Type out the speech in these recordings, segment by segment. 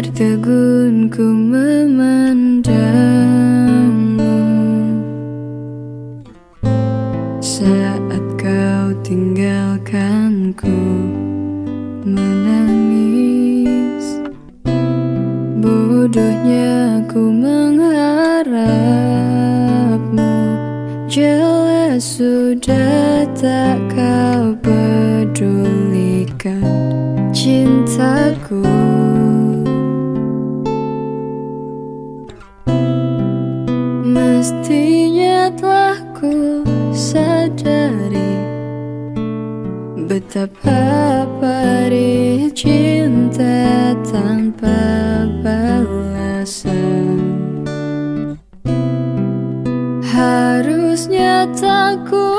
tertegun ku memandangmu saat kau tinggalkanku menangis. Bodohnya ku mengharapmu, jelas sudah tak kau pedulikan cintaku. Mestinya telah ku sadari betapa perih cinta tanpa balasan. Harusnya tak ku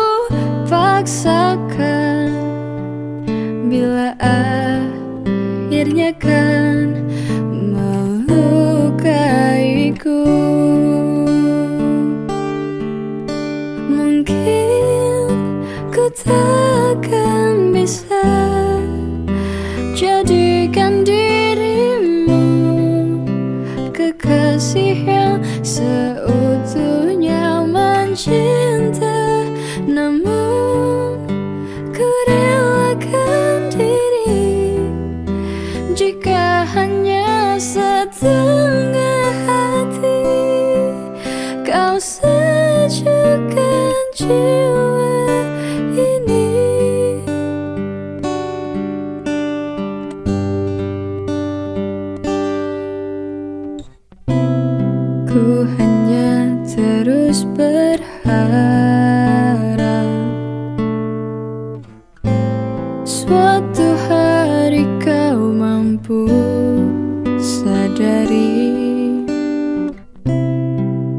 paksakan bila akhirnya kan melukaiku. Mungkin ku takkan bisa jadikan dirimu kekasih yang seutuhnya mencinta, namun ku relakan diri jika hanya setengah hati kau sejukkan jiwa ini. Ku hanya terus berharap suatu hari kau mampu sadari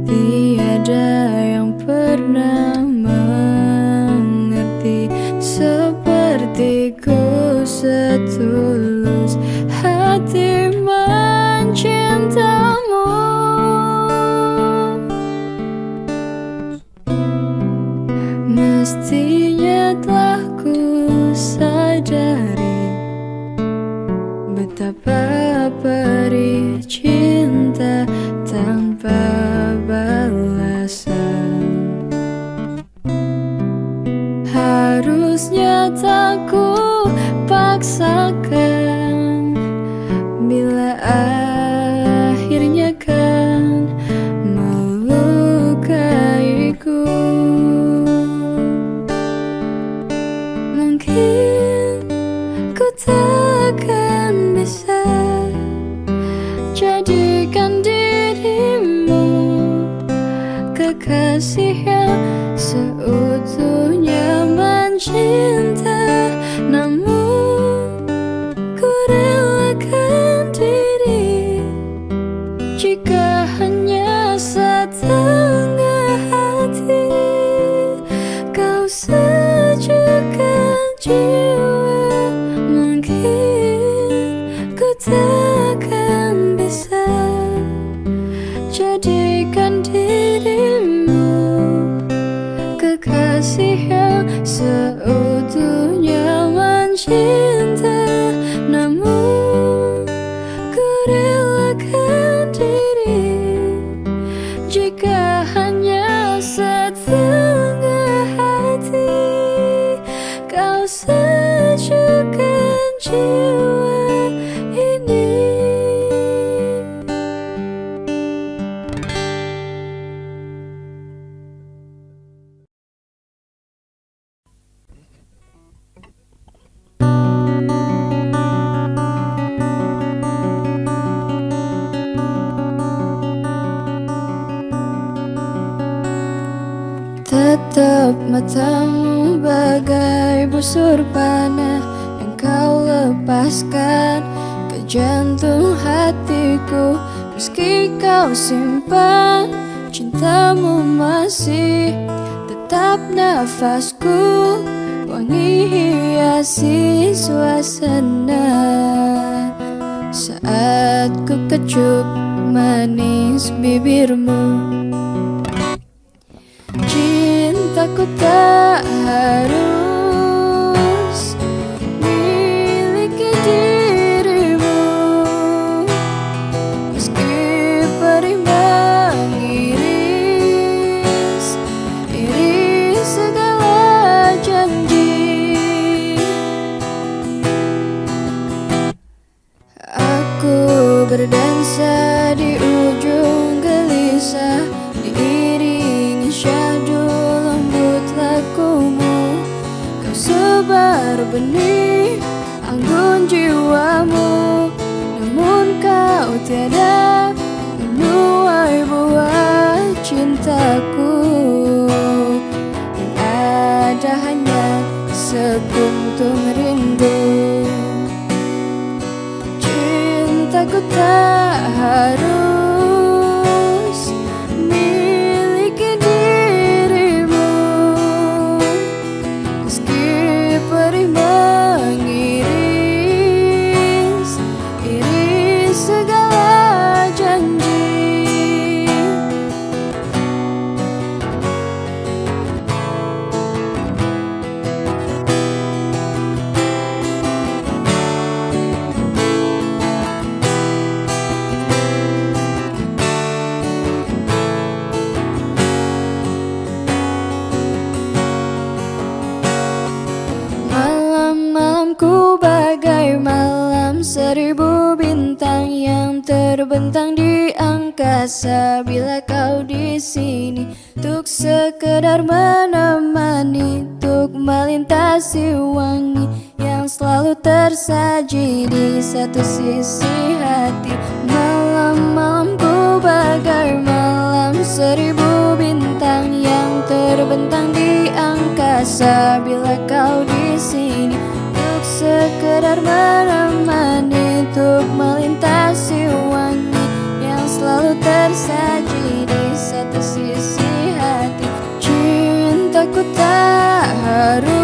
tiada yang pernah mengerti sepertiku setulus hati mencintamu. Mestinya telah ku sadari betapa perih cinta tanpa balasan. Harusnya tak ku paksakan bila akhirnya kan melukaiku. Mungkin ku takkan bisa jadikan dirimu kekasih yang seutuhnya mencinta, namun ku relakan diri jika hanya setengah hati kau sejukkan jiwa. Mungkin ku takkan bisa jadikan dirimu kekasih yang seutuhnya mencinta, namun ku relakan diri jika hanya setengah hati kau sejukkan jiwa ini. Tetap matamu bagai busur panah yang kau lepaskan ke jantung hatiku. Meski kau simpan cintamu masih tetap nafasku, wangi hiasi suasana saat ku kecup manis bibirmu. Cintaku tak harus miliki dirimu, berdansa di ujung gelisah, diiringi syahdu lembut lakumu. Kau sebar benih anggun jiwamu, namun kau tiada menuai buah cintaku. Yang ada hanya sekuntum rindu. Cintaku tak harus miliki dirimu, meski perih mengiris iris segala janji. Malam-malamku bagai malam seribu bintang yang terbentang di angkasa. Bila kau di sini untuk sekedar menemani, untuk melintasi wangi yang selalu tersaji di satu sisi hati. Malam-malamku bagai malam seribu bintang yang terbentang di angkasa. Bila kau di sini untuk sekedar menemani, untuk melintasi wangi yang selalu tersaji di satu sisi hati. Cintaku tak harus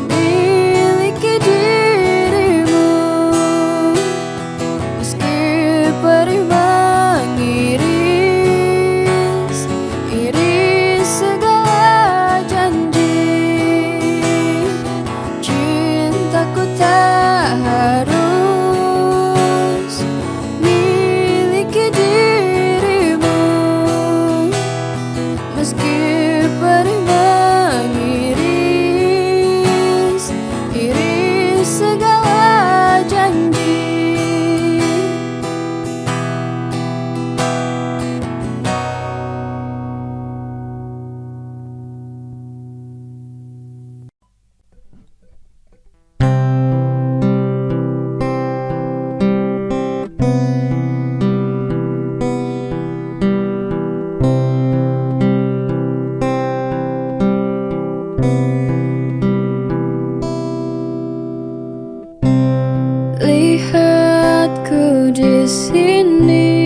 miliki dirimu, meski perih mengiris iris segala janji. Cintaku tak harus miliki dirimu, meski perih mengiris iris segala janji. Lihatku di sini,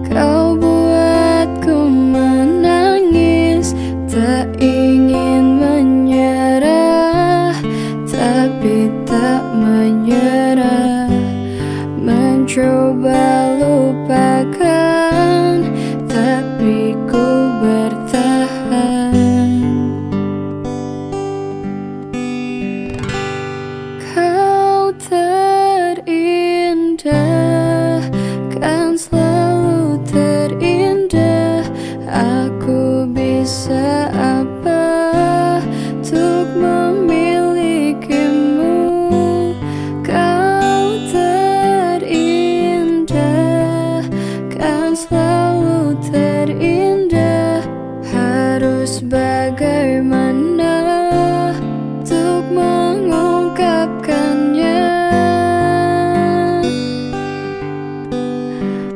kau buatku menangis. Tak ingin menyerah, tapi tak menyerah. Mencoba lupakan, tapi ku bertahan. Kau terindah, kan selalu terindah. Aku bisa apa untuk memilikimu? Kau terindah, kan selalu terindah. Harus bagaimana untuk mengungkapkannya?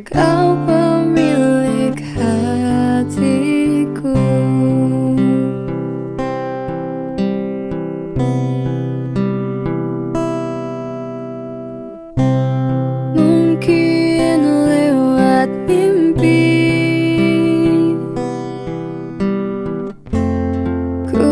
Kau pemilik hatiku. Mungkin lewat mimpi ku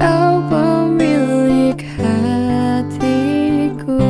kau pemilik hatiku.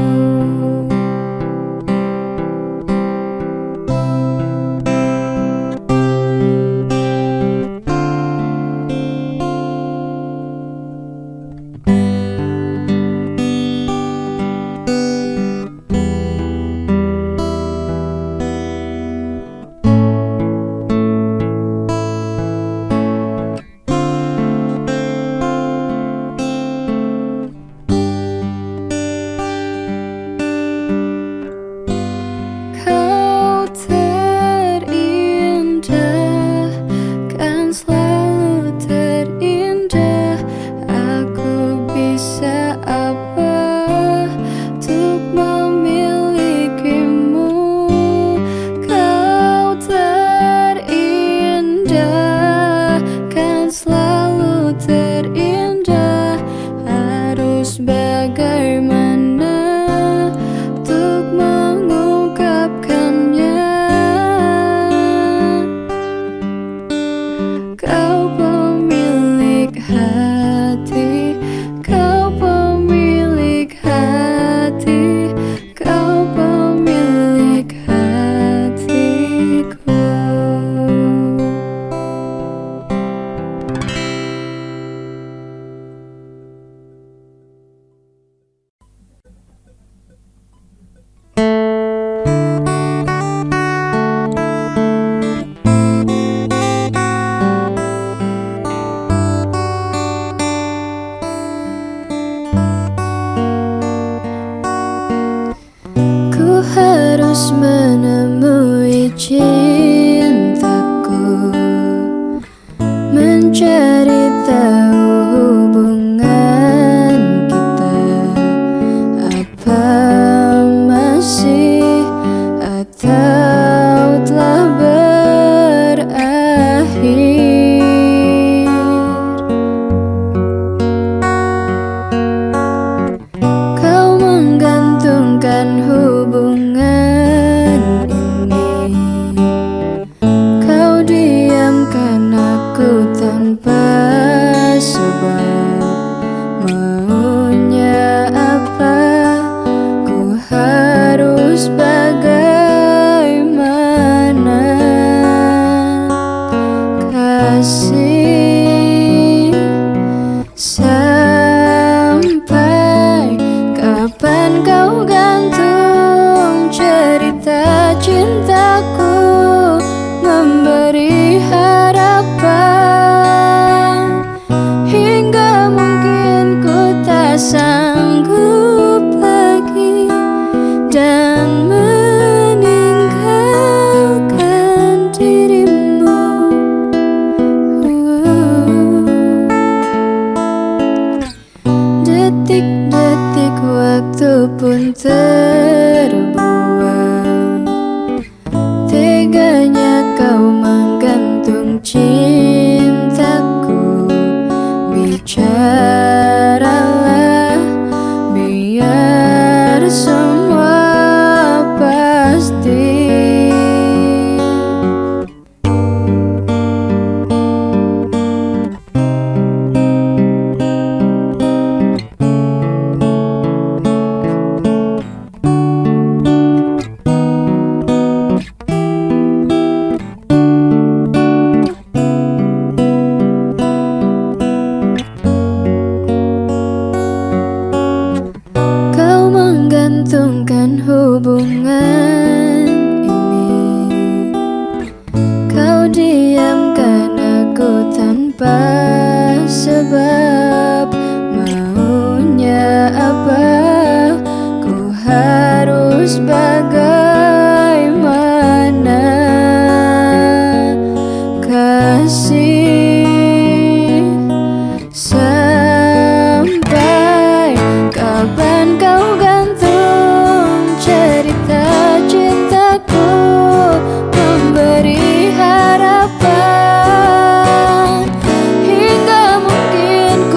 Kau terindah, kan selalu terindah. Aku bisa apa untuk memilikimu? Kau terindah, kan selalu terindah. Harus bagaimana untuk mengungkapkannya? Kau pemilik hati, kau pemilik hati, kau pemilik hatiku. Ku harus menemui cintaku, mencari tahu hubungan kita, apa masih atau telah berakhir. Kau menggantungkan hubungan ini, kau diamkan aku tanpa sebab. Maunya apa? Ku harus bagaimana? Kasih, sampai kapan kau gantung cerita cintaku, memberi harapan hingga mungkin ku tak sanggup lagi dan meninggalkan dirimu. Detik-detik waktu pun terbuang, teganya kau menggantung cintaku. Bicaralah, biar semua pasti. Kau menggantungkan hubungan ini, kau diamkan aku tanpa sebab. Maunya apa? Ku harus bagaimana? Kasih, sampai kapan kau gantung cerita cintaku, memberi harapan hingga mungkin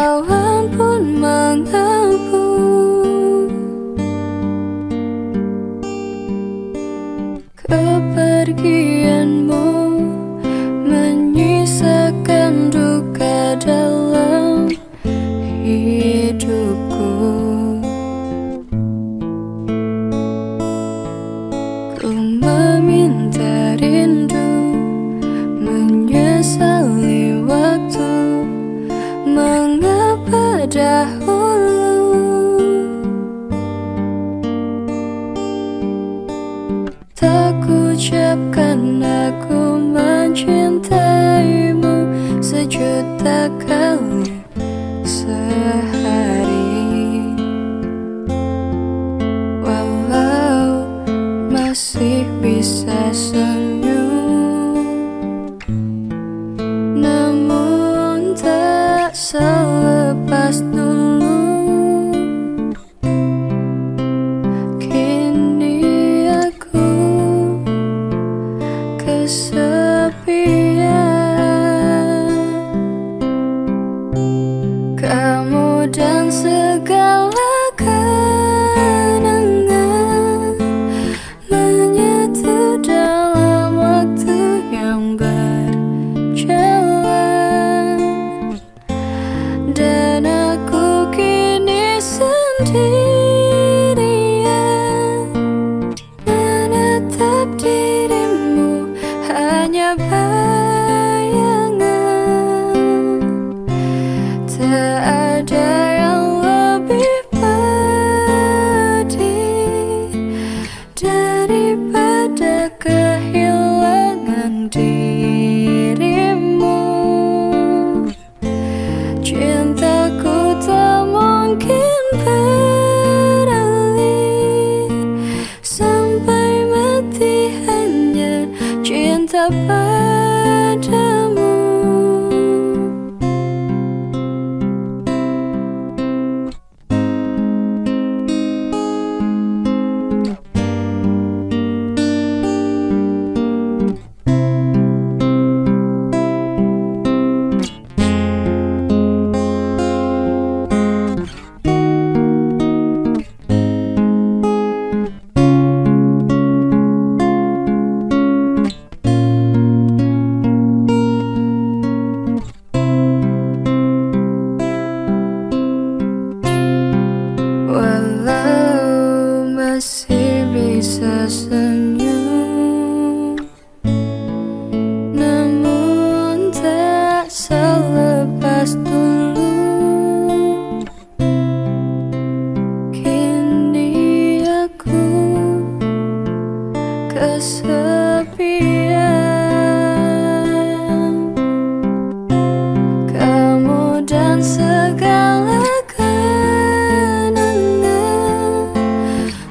Awan pun mengabu, kepergianmu menyisakan duka dalam hidupku. Ku meminta rindu, menyesali waktu, mengapa dahulu tak kuucapkan aku mencintaimu sejuta kali sehari. Walau masih bisa senyum, namun tak selepas dulu. Kini aku kesepian, kamu dan segala kenangan menyatu dalam waktu yang berjalan. Dan aku kini sendirian, menatap dirimu hanya bayangan. Tak ada yang lebih pedih daripada kehilangan dirimu. Cintaku tak mungkin beralih, sampai mati hanya cinta padamu. Walau masih bisa senyum, namun tak selepas dulu. Kini aku kesepian, kamu dan segala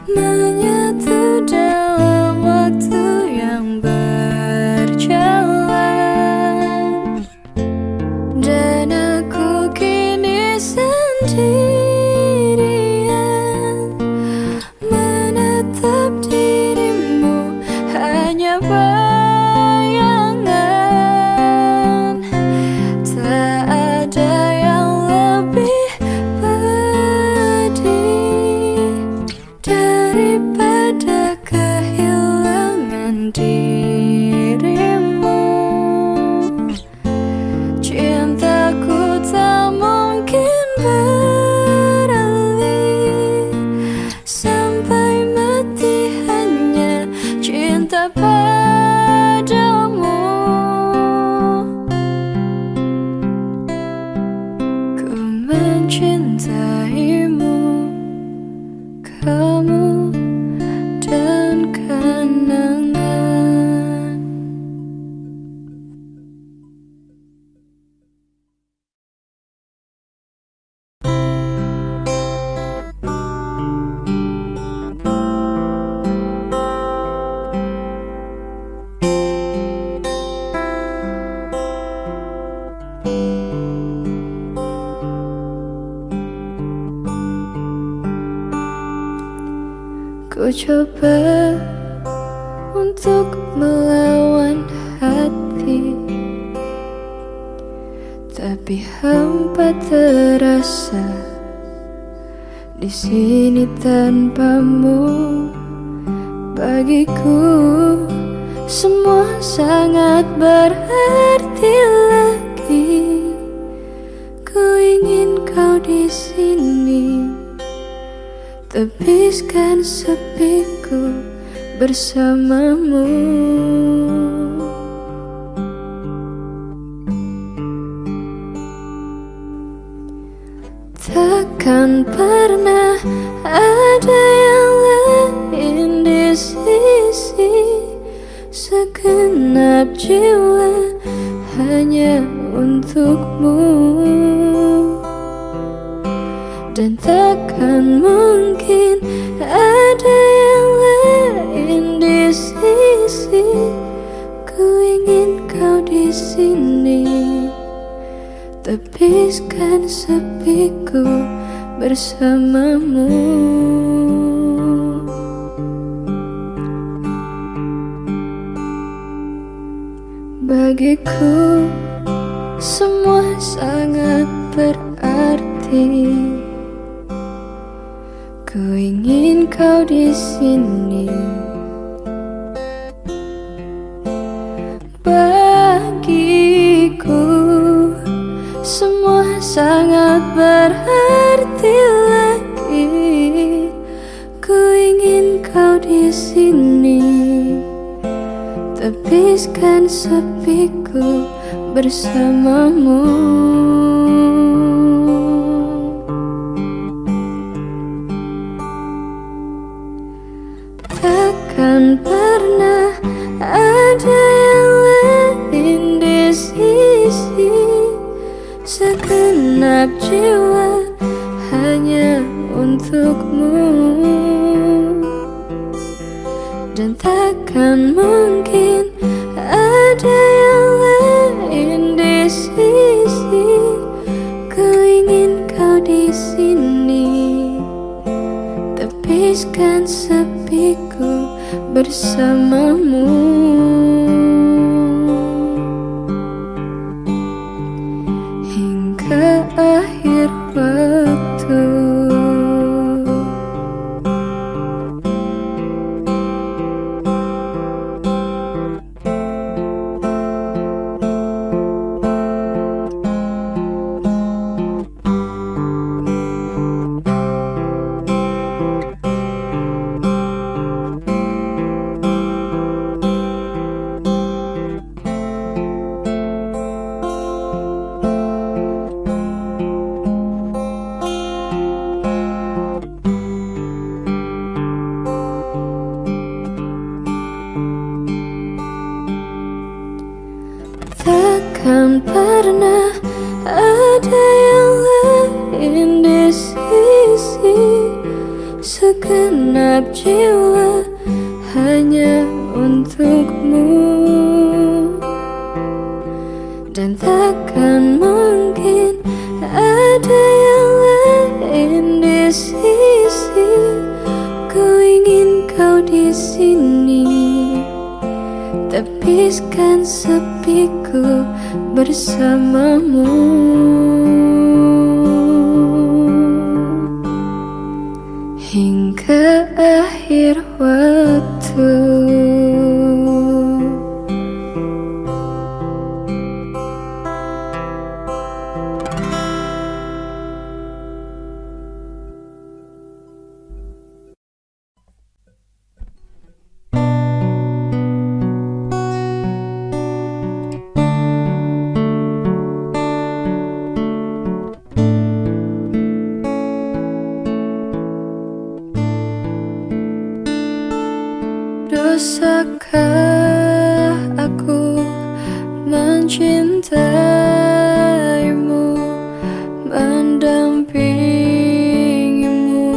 menyatu dalam waktu yang berjalan. Dan aku kini sendirian, menatap dirimu hanya bayangan. Tak ada yang lebih pedih daripada kehilangan dirimu. Cintaku tak mungkin beralih, sampai mati hanya cinta padamu. Ku mencintaimu, kamu dan kenangan. Ku coba untuk melawan hati, tapi tapi hampa terasa di sini tanpamu. Bagiku semua sangat berarti lagi. Ku ingin kau di sini, tebiskan sepiku bersamamu. Takkan pernah ada yang lain di sisi, segenap jiwa hanya untukmu. Dan takkan mungkin ada yang lain di sisi. Ku ingin kau di sini, tebiskan sepiku bersamamu. Bagiku semua sangat berarti. Ku ingin kau di sini. Bagiku semua sangat berarti lagi. Ku ingin kau di sini, tebiskan sepiku bersamamu. Takkan pernah ada yang lain di sisi, segenap jiwa hanya untukmu. Dan takkan mungkin ada yang lain di sisi. Ku ingin kau di sini, tebiskan sepiku bersamamu. Hingga akhir waktu. Takkan pernah ada yang lain di sisi, segenap jiwa hanya untukmu. Dan takkan mungkin ada yang lain di sisi. Ku ingin kau di sini, tebiskan sepiku bersamamu. Hingga akhir waktu. Dosakah aku mencintaimu, mendampingimu,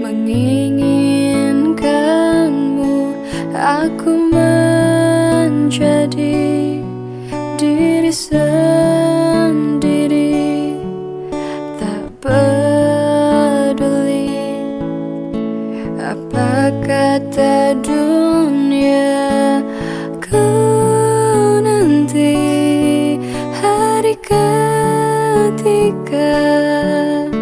menginginkanmu? Aku menjadi diri sendiri, tak peduli apa kata dunia. Ku nanti hari dekat,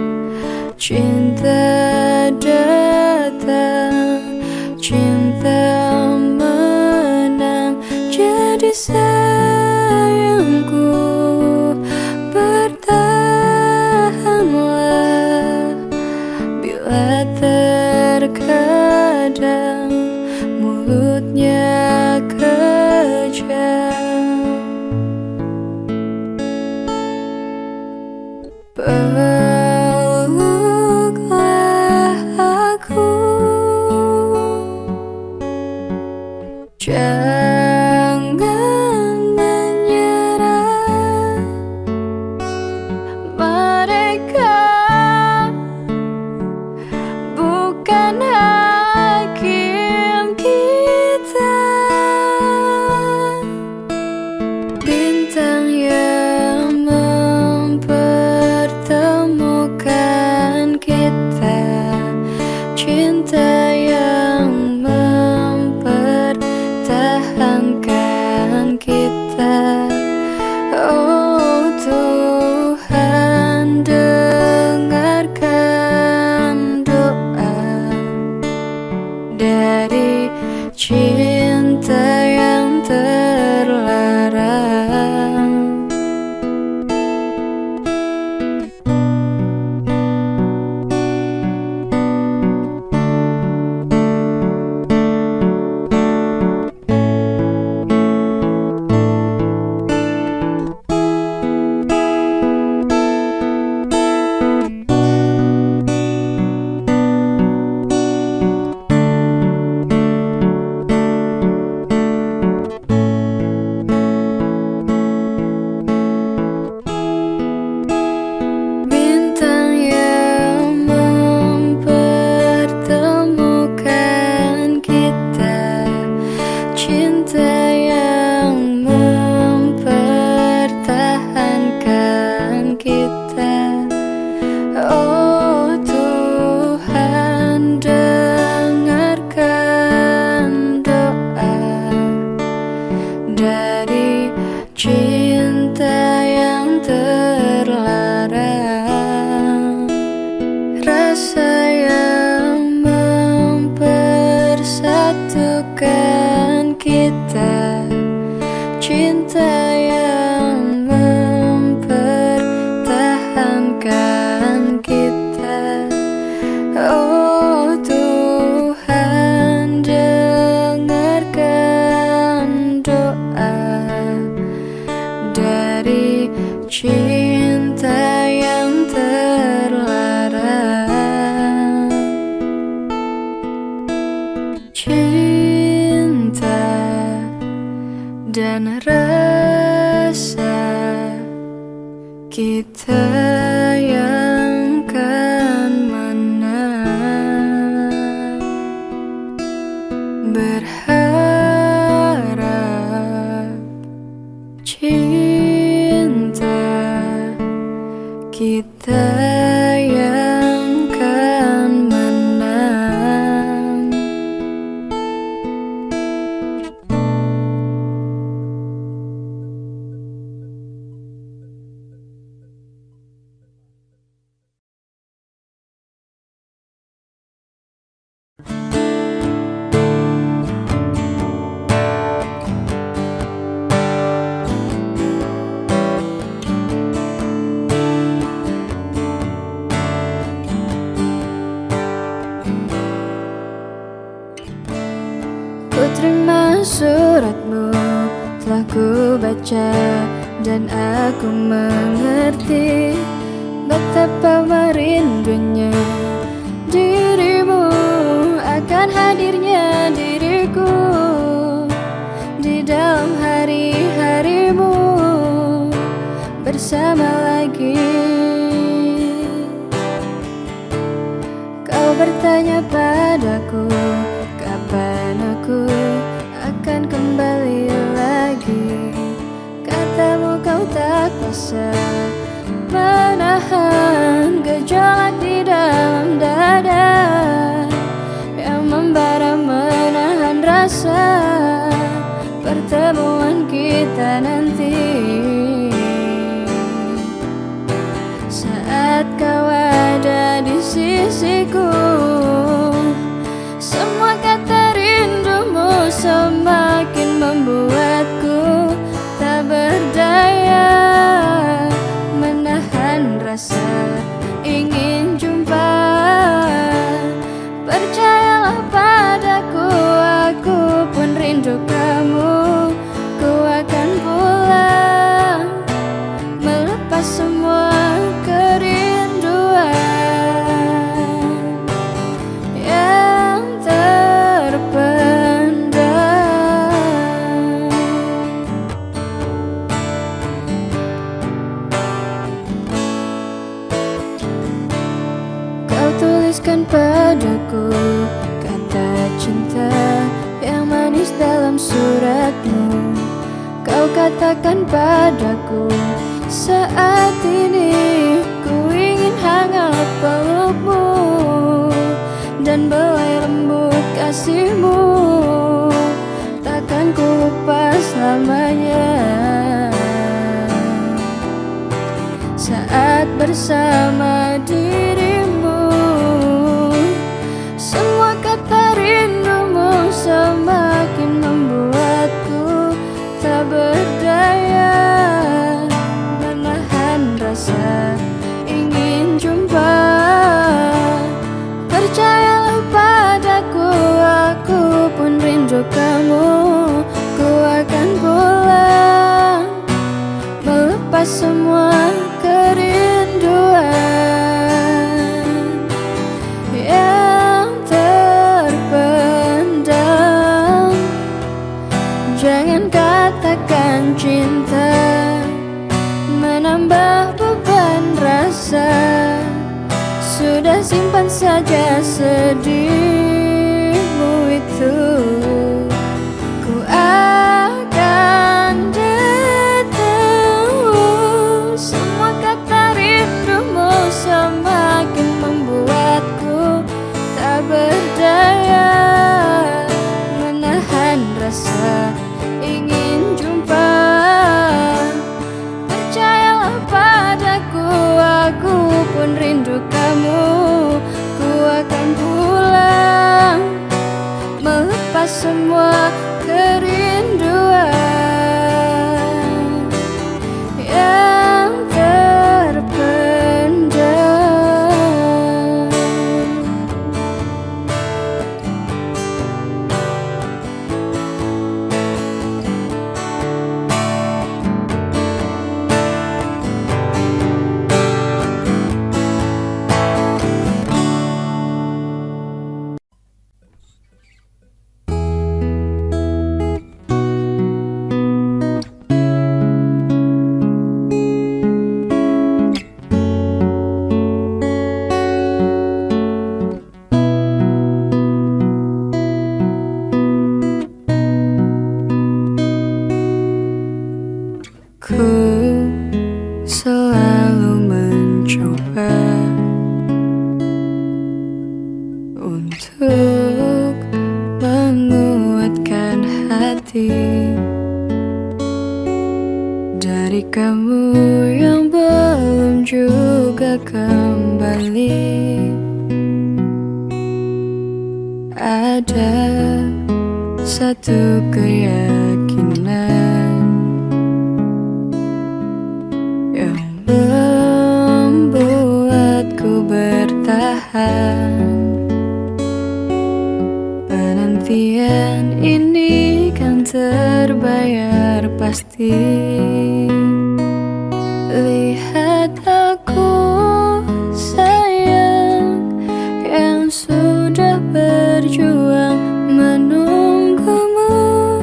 cinta datang, cinta menang. Jadi sayangku, bertahanlah. Bila terkadang mulutnya kejam, peluklah aku, jangan menyerah. Mereka bukan hakim kita, bintang yang mempertemukan kita, cinta yang mempertahankan kita. Oh Tuhan, dengarkan doa dari cinta yang terlarang. Bintang yang mempertemukan kita, cinta yang mempertahankan kita. Oh Tuhan, dengarkan doa dari cinta yang terlarang. Rasa yang mempersatukan kita, cinta yang mempertahankan kita. Oh Tuhan, dengarkan doa dari cinta yang terlarang. Cinta dan rasa kita yang kan menang. Berharap cinta kita yang kan menang. Ku terima suratmu, telah ku baca dan aku mengerti betapa merindunya dirimu, akan hadirnya diriku di dalam hari-harimu bersama lagi. Kau bertanya padaku, kapan aku akan kembali lagi. Katamu kau tak kuasa menahan gejolak di dalam dada yang membara, menahan rasa pertemuan kita nanti. Saat saat kau ada di sisiku. Semua kata rindumu semakin membuatku tak berdaya menahan rasa ingin jumpa. Percayalah padaku, aku pun rindu kamu. Ku akan pulang melepas semua kerinduan yang terpendam. Kau tuliskan padaku kata cinta yang manis dalam suratmu. Kau katakan padaku, saat ini ku ingin hangat pelukmu dan belai lembut kasihmu. Takkan ku lupa selamanya saat bersama dirimu. Semua kata rindumu semakin membuatku tak berdaya menahan rasa ingin jumpa. Percayalah padaku, aku pun rindu kamu. Ku akan pulang melepas semua kerinduan yang terpendam. Jangan katakan cinta menambah beban rasa. Sudah simpan saja sedihmu itu. Ku akan datang. Semua kata rindumu semakin membuatku tak berdaya menahan rasa ingin jumpa. Percayalah padaku, aku pun rindu kamu. Ku akan pulang melepas semua kerinduan yang terpendam. Ku selalu mencoba untuk menguatkan hati dari kamu yang belum juga kembali. Ada satu keyakinan yang membuatku bertahan. Penantian ini kan terbayar pasti. Lihat aku sayang yang sudah berjuang menunggumu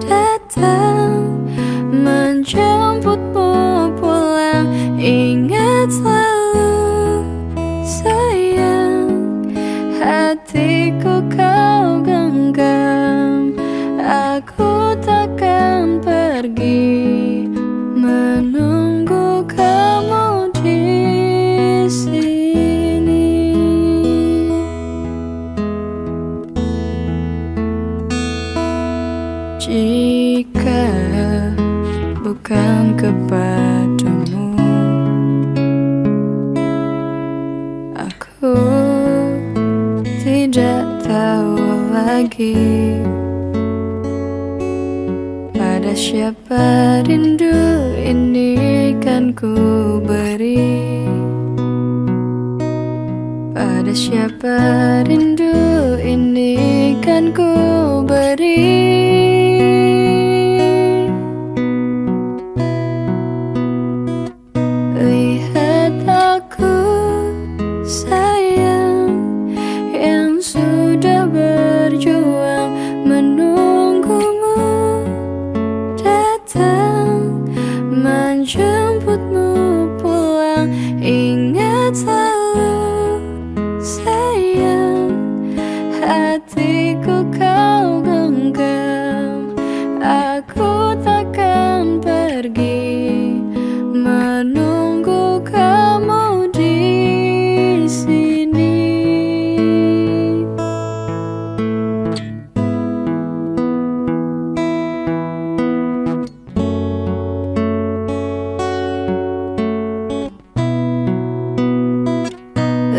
datang menjemputmu pulang. Ingat selalu sayang, hatiku kau genggam. Aku takkan pergi menunggu kamu di sini. Jika bukan kepadamu, lagi. Pada siapa rindu ini kan ku beri. Pada siapa rindu ini kan ku beri. Lihat aku sayang yang sudah berjuang menunggumu datang, menjemputmu pulang. Ingat selalu sayang, hatiku kau genggam. Aku takkan pergi, menunggu kamu di sini.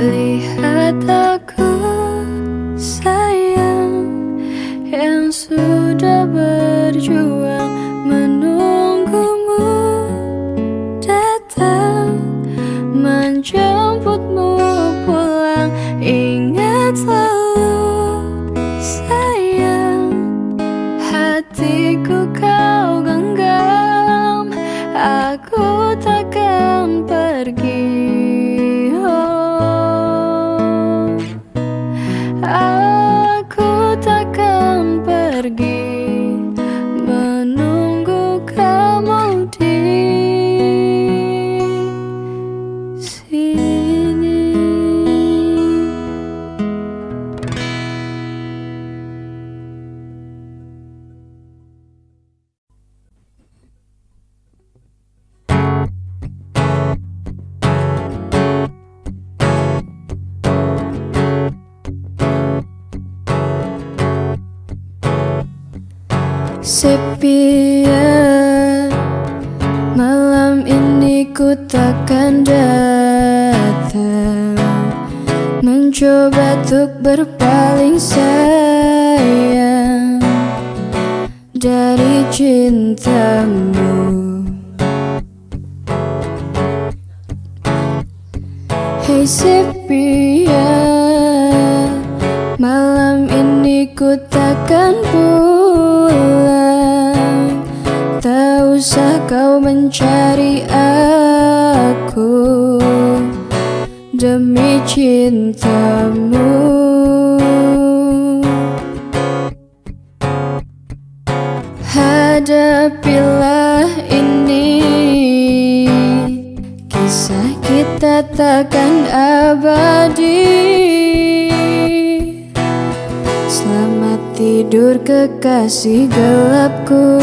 Lihat aku sayang yang sudah berjuang menunggumu datang, menjemputmu pulang. Ingat selalu sayang, hatiku kau genggam. Aku takkan pergi, aku takkan pergi, menunggu kamu di sini. Sepi ya, malam ini ku takkan datang, mencoba untuk berpaling sayang dari cintamu. Hey sepi ya, malam ini ku takkan pulang. Tak usah kau mencari aku demi cintamu. Hadapilah ini, kisah kita takkan abadi. Selamat tidur kekasih gelapku,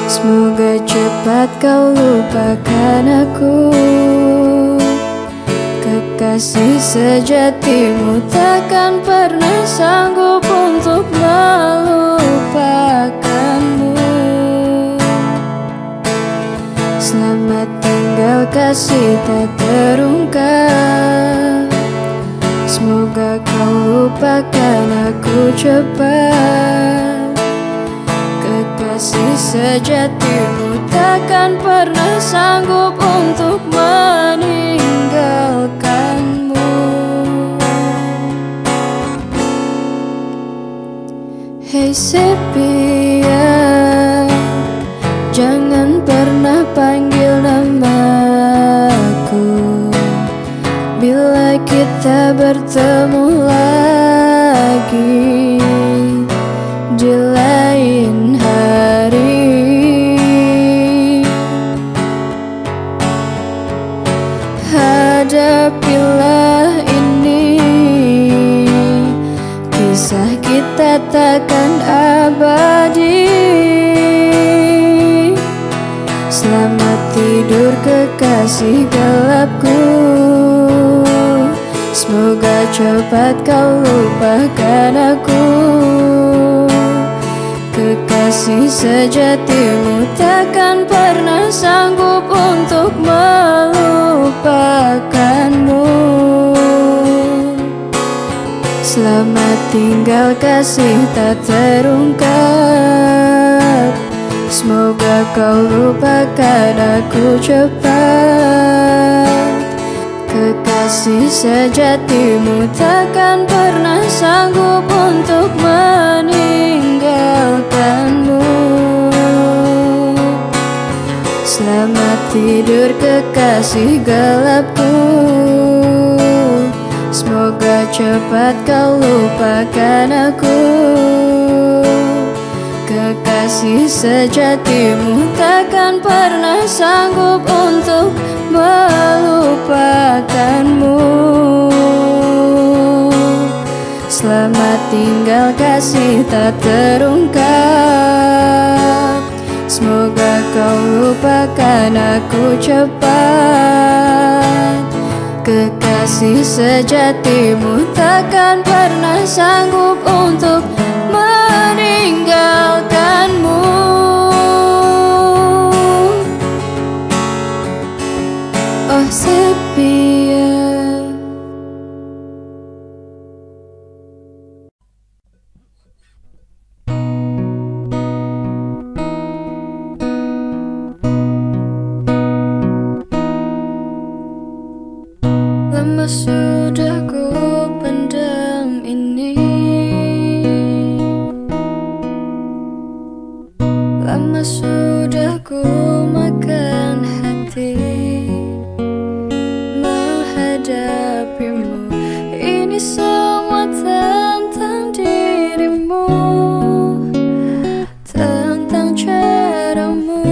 semoga cepat kau lupakan aku. Kekasih sejatimu takkan pernah sanggup untuk melupakanmu. Selamat tinggal kasih tak terungkap, semoga kau lupakan aku cepat. Kekasih sejatimu takkan pernah sanggup untuk meninggalkanmu. Hey sepi ya, jangan pernah panggil namaku bila kita bertemu lagi di lain hari. Hadapilah ini, kisah kita takkan abadi. Selamat tidur kekasih gelapku, semoga cepat kau lupakan aku. Kekasih sejatimu takkan pernah sanggup untuk melupakanmu. Selamat tinggal kasih tak terungkap. Semoga kau lupakan aku cepat. Kekasih sejatimu takkan pernah sanggup untuk meninggalkanmu. Selamat tidur kekasih gelapku. Semoga cepat kau lupakan aku. Kekasih sejatimu takkan pernah sanggup untuk melupakanmu. Selamat tinggal kasih tak terungkap. Semoga kau lupakan aku cepat. Kekasih sejatimu takkan pernah sanggup untuk meninggalkanmu. Oh sepia. Lama sudah ku pendam ini. Lama sudah ku makan hati menghadapimu. Ini semua tentang dirimu, tentang caramu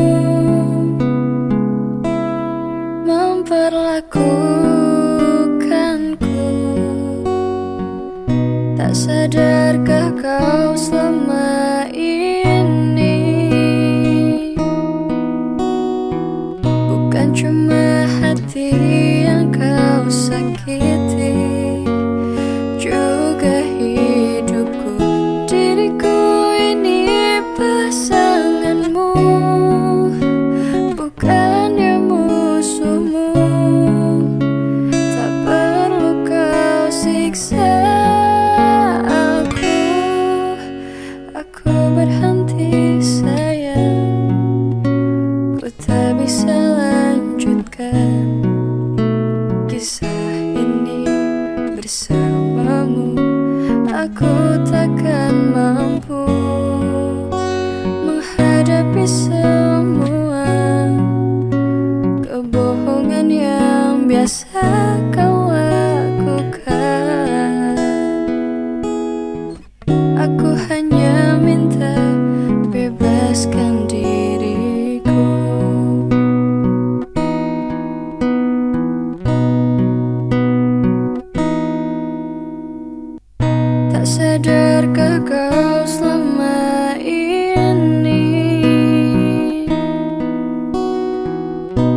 memperlakukanku. Tak sadarkah kau selama ini bukan cuma hati yang kau sakiti, juga hidupku. Diriku ini pasanganmu, bukannya musuhmu. Tak perlu kau siksa aku berhenti sayang. Ku tak bisa lanjutkan kisah ini bersamamu. Aku takkan mampu menghadapi semua kebohongan yang biasa kau lakukan. Aku hanya minta bebaskan diriku. Tak sadarkah kau selama ini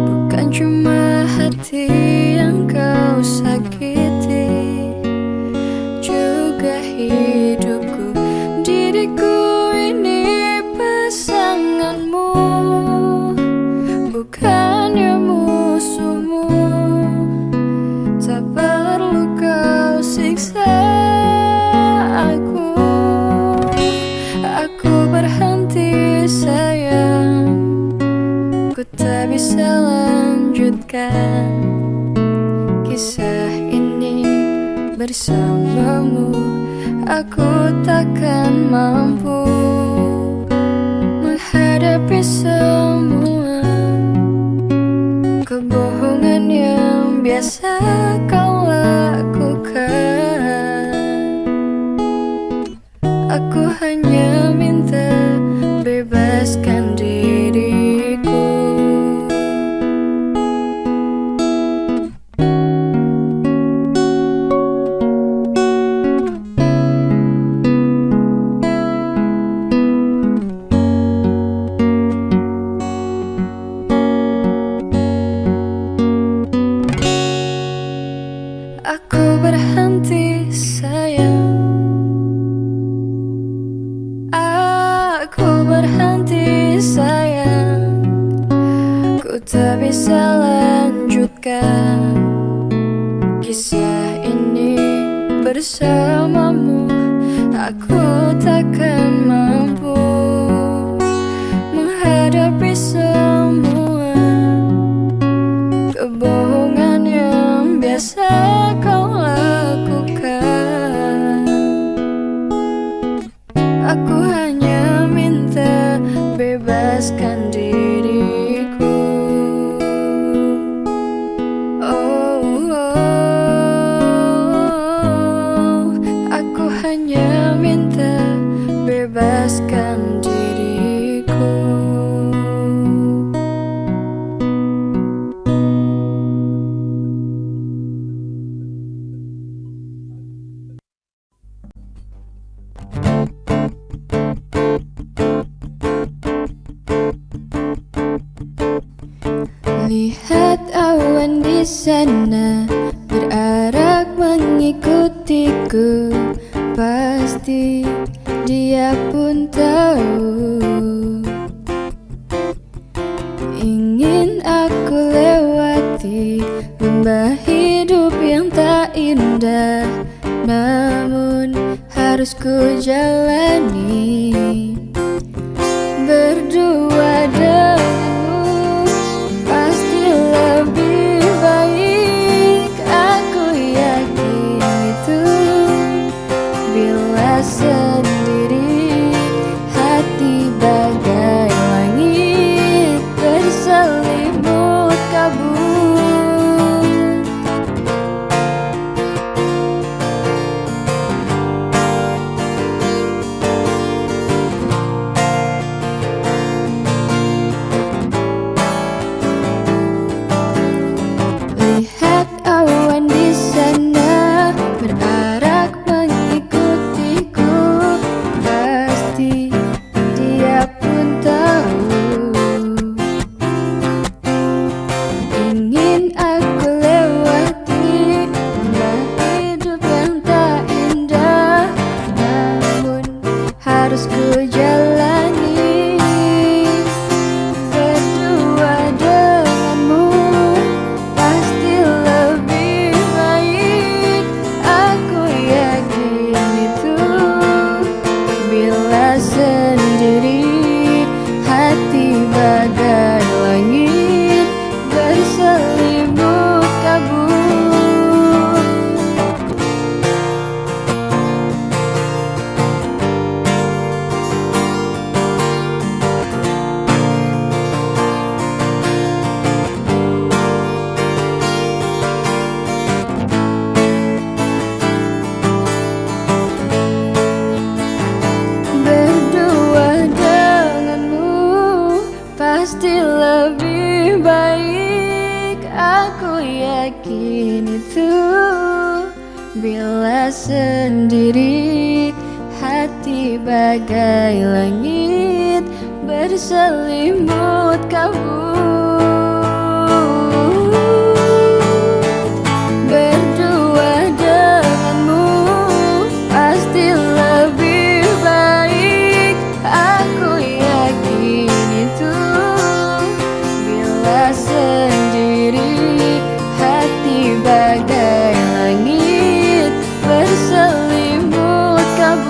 bukan cuma hati yang kau sakiti, juga hidupku. Diriku ini pasanganmu, bukannya musuhmu. Tak perlu kau siksa aku. Aku berhenti sayang. Ku tak bisa lanjutkan kisah ini bersamamu. Aku takkan mampu menghadapi semua kebohongan yang biasa kau lakukan. Aku hanya minta bebaskan diriku. Aku berhenti sayang. Aku berhenti sayang. Ku tak bisa lanjutkan kisah ini bersamamu. Aku takkan mampu menghadapi semua kebohongan yang biasa kau lakukan. Aku hanya minta bebaskan diriku. Oh, aku hanya minta bebaskan diriku. Lihat awan di sana berarak mengikutiku. Pasti dia pun tahu ingin aku lewati lembah hidup yang tak indah, namun harus ku jalani berdua denganmu. Pasti lebih baik, aku yakin itu. Bila sendiri hati bagai langit berselimut kabut. Lihat awan di sana berarak mengikutiku. Pasti dia pun tahu ingin aku lewati lembah hidup yang tak indah, namun harus ku jalani berdua denganmu. Pasti lebih baik, aku yakin itu. Bila sendiri hati bagai langit berselimut kabut. Berdua denganmu pasti lebih baik, aku yakin itu. Bila sendiri hati bagai langit berselimut kabut. Berdua denganmu pasti lebih baik, aku yakin itu. Bila sendiri hati bagai langit berselimut kabut.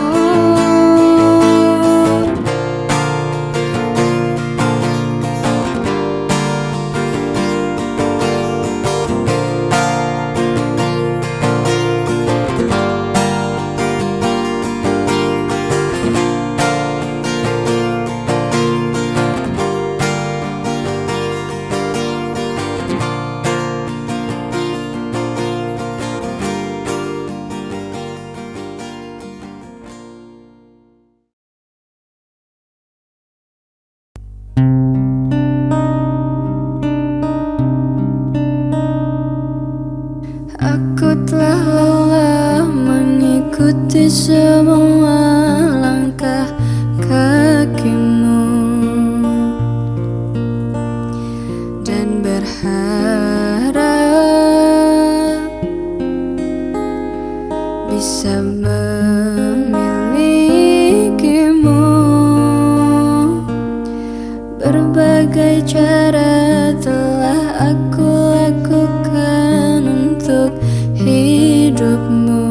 Aku telah lelah mengikuti semua langkah kakimu dan berharap bisa memilikimu. Berbagai cara telah aku lakukan untuk hidupmu,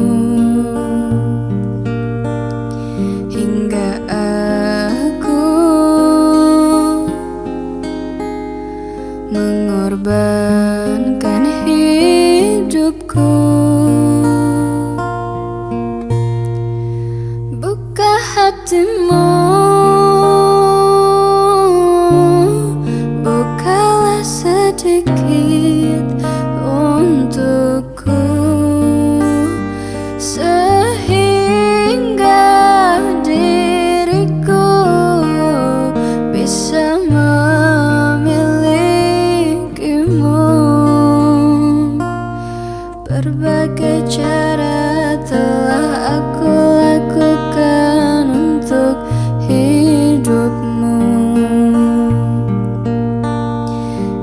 Berbagai cara telah aku lakukan untuk hidupmu,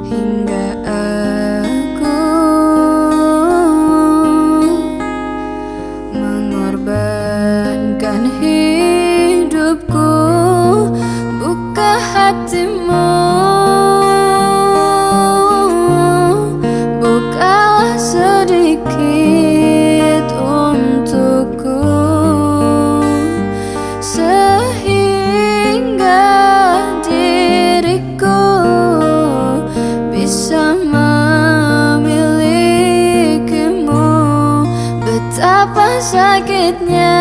hingga aku mengorbankan hidupku. Buka hatimu, bukalah sedikit untukku, sehingga diriku bisa memilikimu. Betapa sakitnya,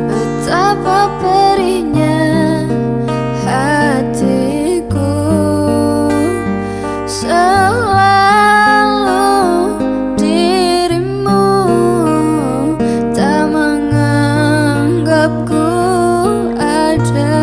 betapa perihnya hatiku, selalu dirimu tak menganggapku ada.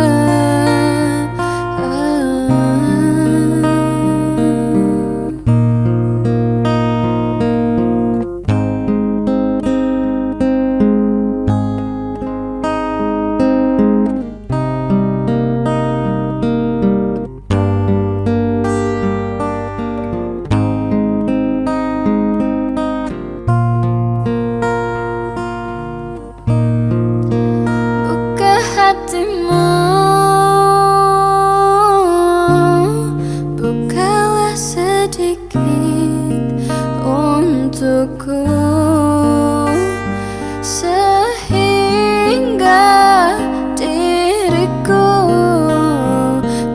Buka hatimu, bukalah sedikit untukku, sehingga diriku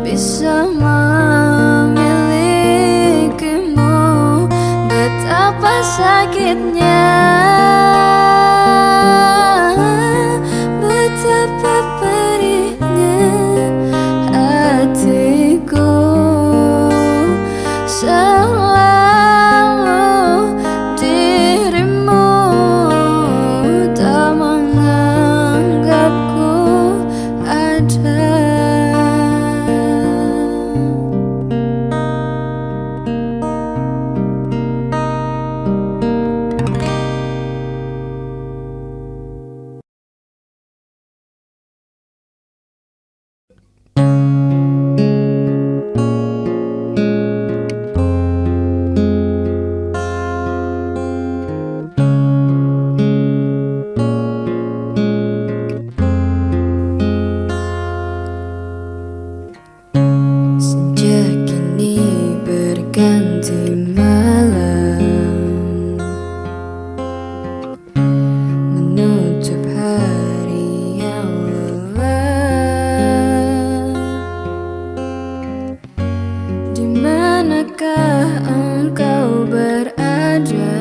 bisa memilikimu. Betapa sakitnya, betapa perihnya hatiku, selalu dirimu tak menganggapku ada. Senja kini berganti malam, menutup hari yang lelah. Di manakah engkau berada?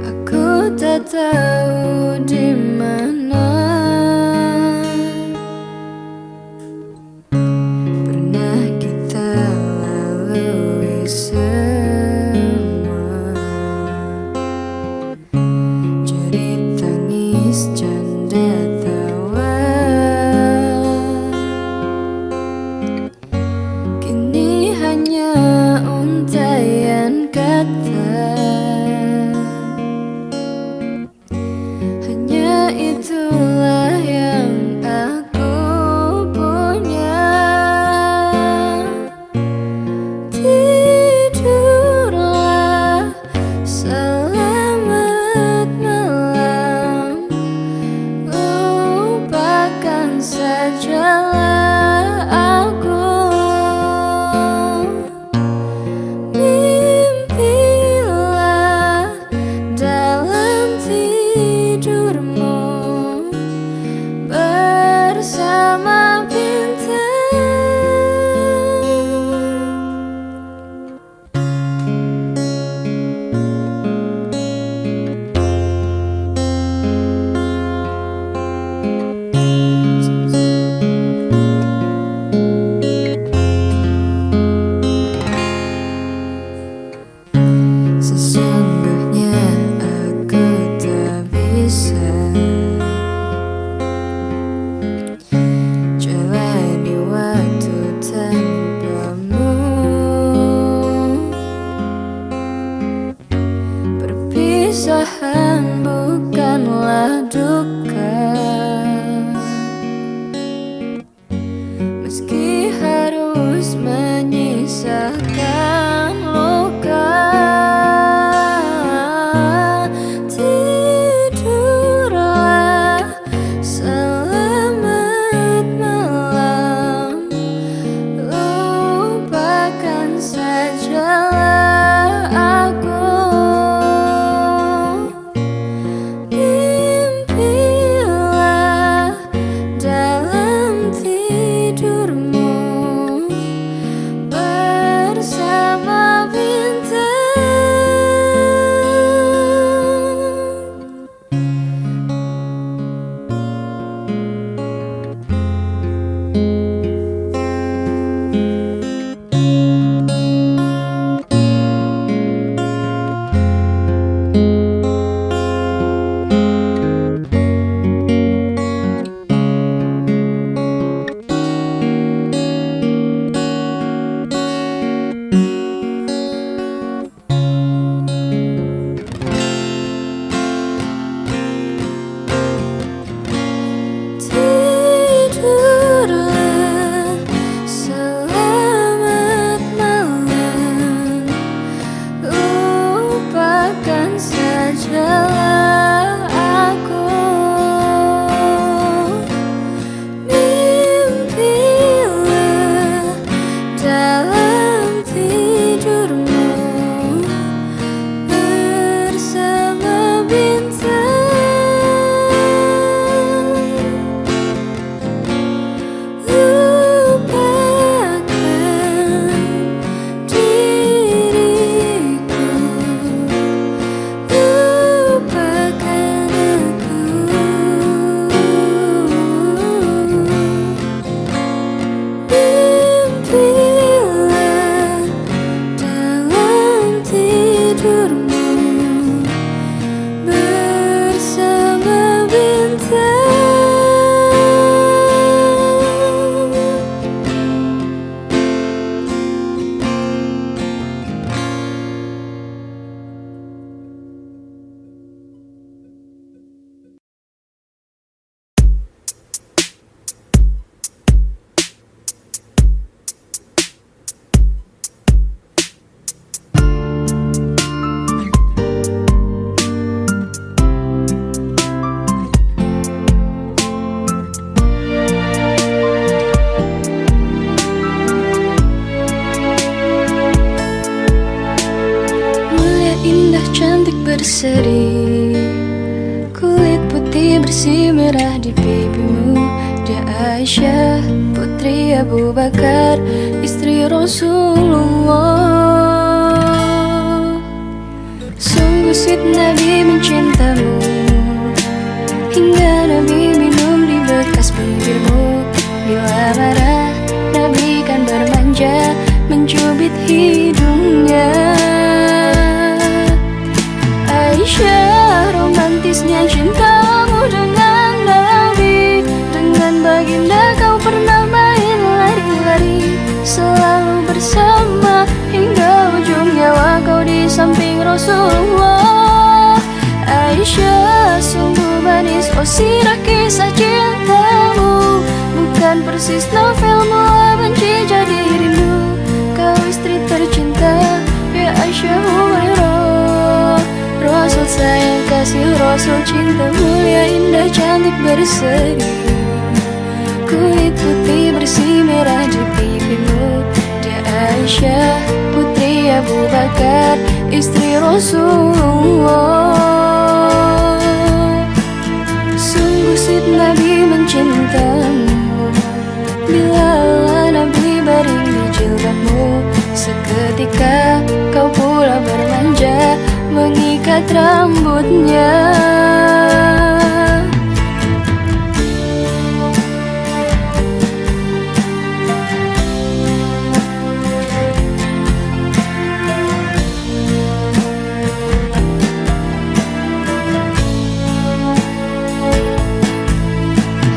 Aku tak tahu di mana. Pernah kita lalui semua, jerit tangis canda tawa. Kini berseri, kulit putih bersih merah di pipimu. Dia Aisyah, putri Abu Bakar, istri Rasulullah. Sungguh sweet Nabi mencintamu, hingga Nabi minum di bekas bibirmu. Bila marah, Nabi kan bermanja, mencubit hidungnya. Aisyah, romantisnya cintamu dengan Nabi. Dengan baginda kau pernah main lari-lari, selalu bersama hingga ujung nyawa kau di samping Rasulullah. Aisyah, sungguh manis oh sirah kisah cintamu, bukan persis novel mula benci jadi rindu. Kau istri tercinta, ya Aisyah Humairah. Rasul sayang kasih, Rasul cinta mulia indah cantik berseri, kulit putih bersih merah di pipimu. Dia Aisyah, putri Abu Bakar, istri Rasulullah. Sungguh sweet Nabi mencintamu, bila Nabi baring di jilbabmu. Seketika kau pula bermanja, mengikat rambutnya.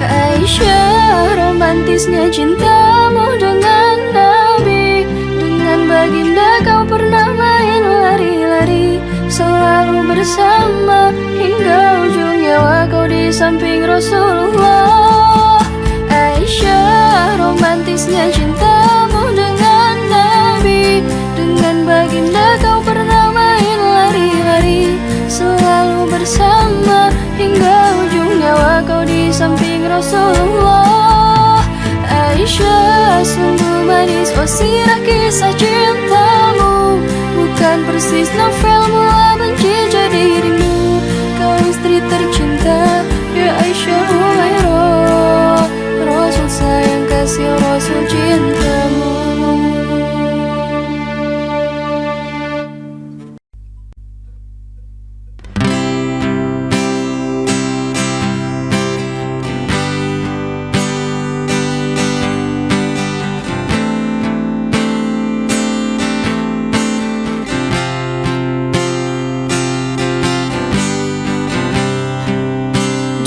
Aisyah, romantisnya cintamu dengan Nabi. Dengan baginda kau pernah main lari-lari, selalu bersama hingga ujung nyawa kau di samping Rasulullah. Aisyah, romantisnya cintamu dengan Nabi. Dengan baginda kau pernah main lari-lari, selalu bersama hingga ujung nyawa kau di samping Rasulullah. Aisyah, sungguh manis oh sirah kisah cintamu, bukan persis novel mula benci jadi rindu. Kau istri tercinta, ya Aisyah Humairah. Rasul sayang kasih, Rasul cintamu.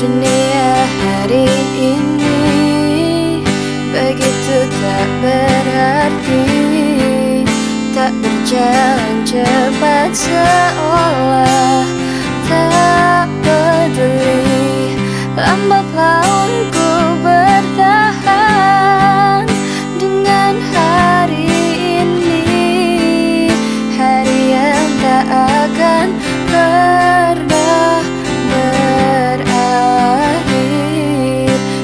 Dunia hari ini begitu tak berarti, tak berjalan cepat seolah tak peduli. Lambat laun ku bertahan dengan hari ini, hari yang tak akan pernah berakhir.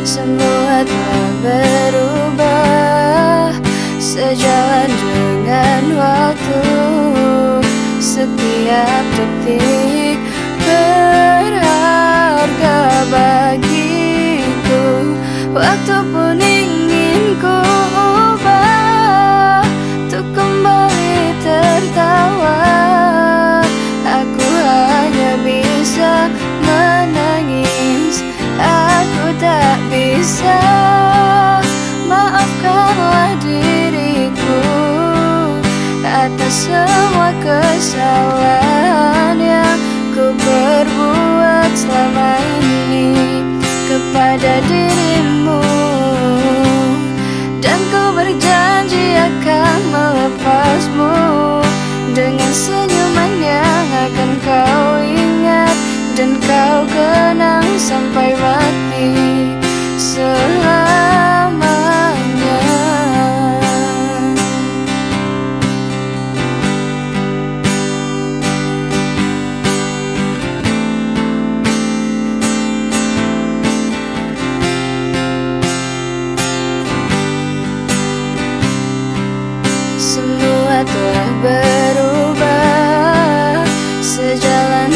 Semua telah berubah sejalan dengan waktu. Setiap detik berharga bagiku. Waktu pun ingin ku ubah untuk kembali tertawa. Aku hanya bisa menangis, aku tak bisa. Maafkanlah diriku atas semua kesalahan yang ku perbuat selama ini kepada dirimu. Dan ku berjanji akan melepasmu dengan senyuman yang akan kau ingat dan kau kenang sampai mati selamanya. Semua telah berubah sejalan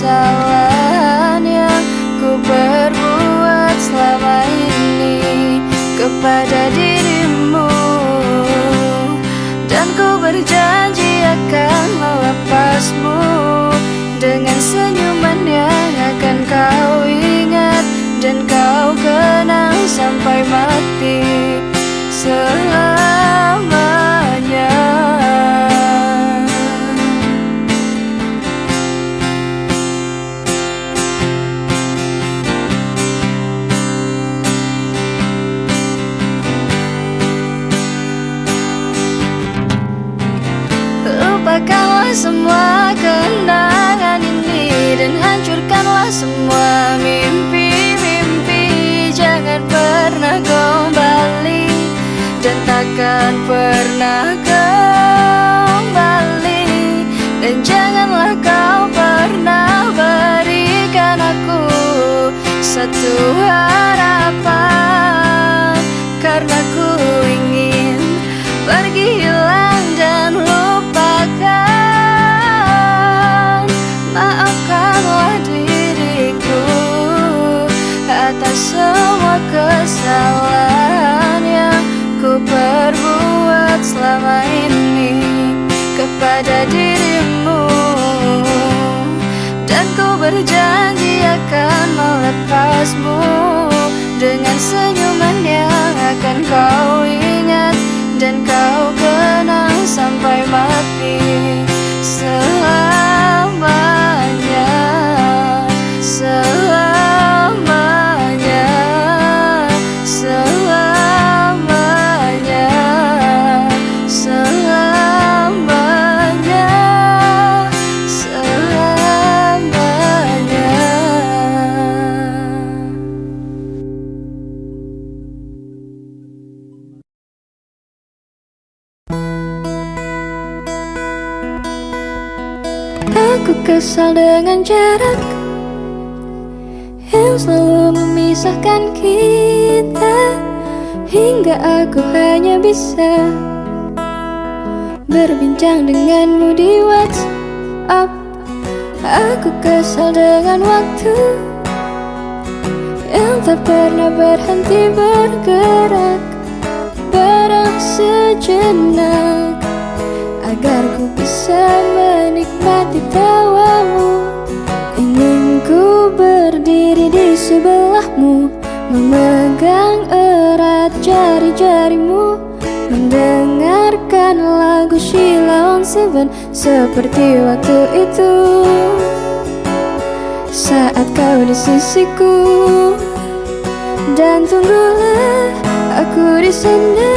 kesalahan yang ku perbuat selama ini kepada dirimu. Dan ku berjanji akan melepasmu dengan senyuman yang akan kau ingat dan kau kenang sampai mati selamanya. Lupakanlah semua kenangan ini dan hancurkanlah semua mimpi-mimpi. Jangan pernah kembali dan takkan pernah kembali. Dan janganlah kau pernah berikan aku satu harapan, karena ku ingin pergi hilang dan lupakan. Maafkanlah diriku atas semua kesalahan yang ku perbuat selama ini kepada dirimu. Dan ku berjanji akan melepasmu dengan senyuman yang akan kau ingat dan kau kenang sampai mati selamanya, selamanya, selamanya, selamanya, selamanya. Aku kesal dengan jarak yang selalu memisahkan kita, hingga aku hanya bisa berbincang denganmu di WhatsApp. Aku kesal dengan waktu yang tak pernah berhenti bergerak bareng sejenak, agar ku bisa menikmati tawamu. Ingin ku berdiri di sebelahmu, memegang erat jari-jarimu, mendengarkan lagu Sheila on 7 seperti waktu itu saat kau di sisiku. Dan tunggulah aku di sana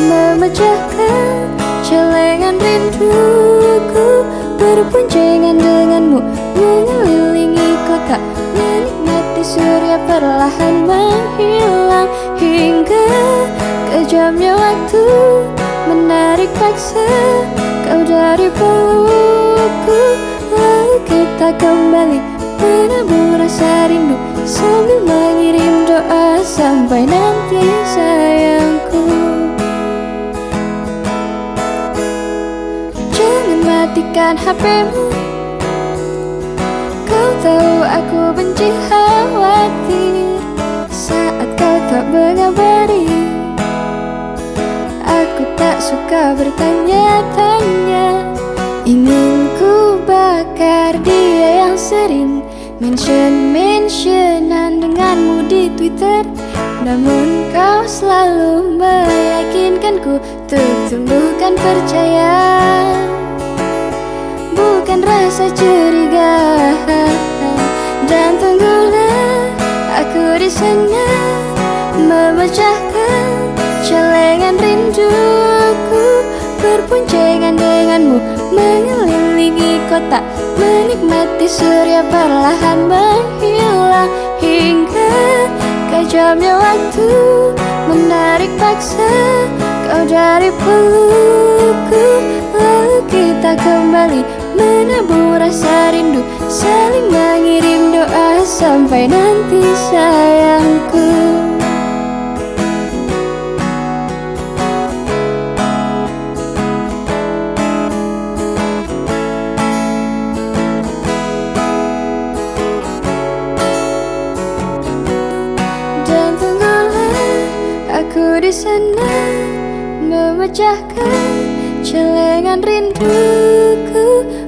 memecahkan celengan rinduku, berboncengan denganmu mengelilingi kota, menikmati surya perlahan menghilang, hingga kejamnya waktu menarik paksa kau dari pelukku. Lalu kita kembali menabur rasa rindu sambil mengirim doa sampai nanti sayangku. Jangan matikan HP-mu, kau tahu aku benci khawatir saat kau tak mengabari. Aku tak suka bertanya-tanya, ingin ku bakar dia yang sering mention-mentionan denganmu di Twitter. Namun kau selalu meyakinkanku untuk tumbuhkan percaya, bukan rasa curiga. Dan tunggulah aku di sana memecahkan celengan rinduku, berboncengan denganmu mengelilingi kota, menikmati surya perlahan menghilang, hingga kejamnya waktu menarik paksa kau dari pelukku. Lalu kita kembali menabur rasa rindu, saling mengirim doa sampai nanti sayangku. di sana memecahkan celengan rinduku,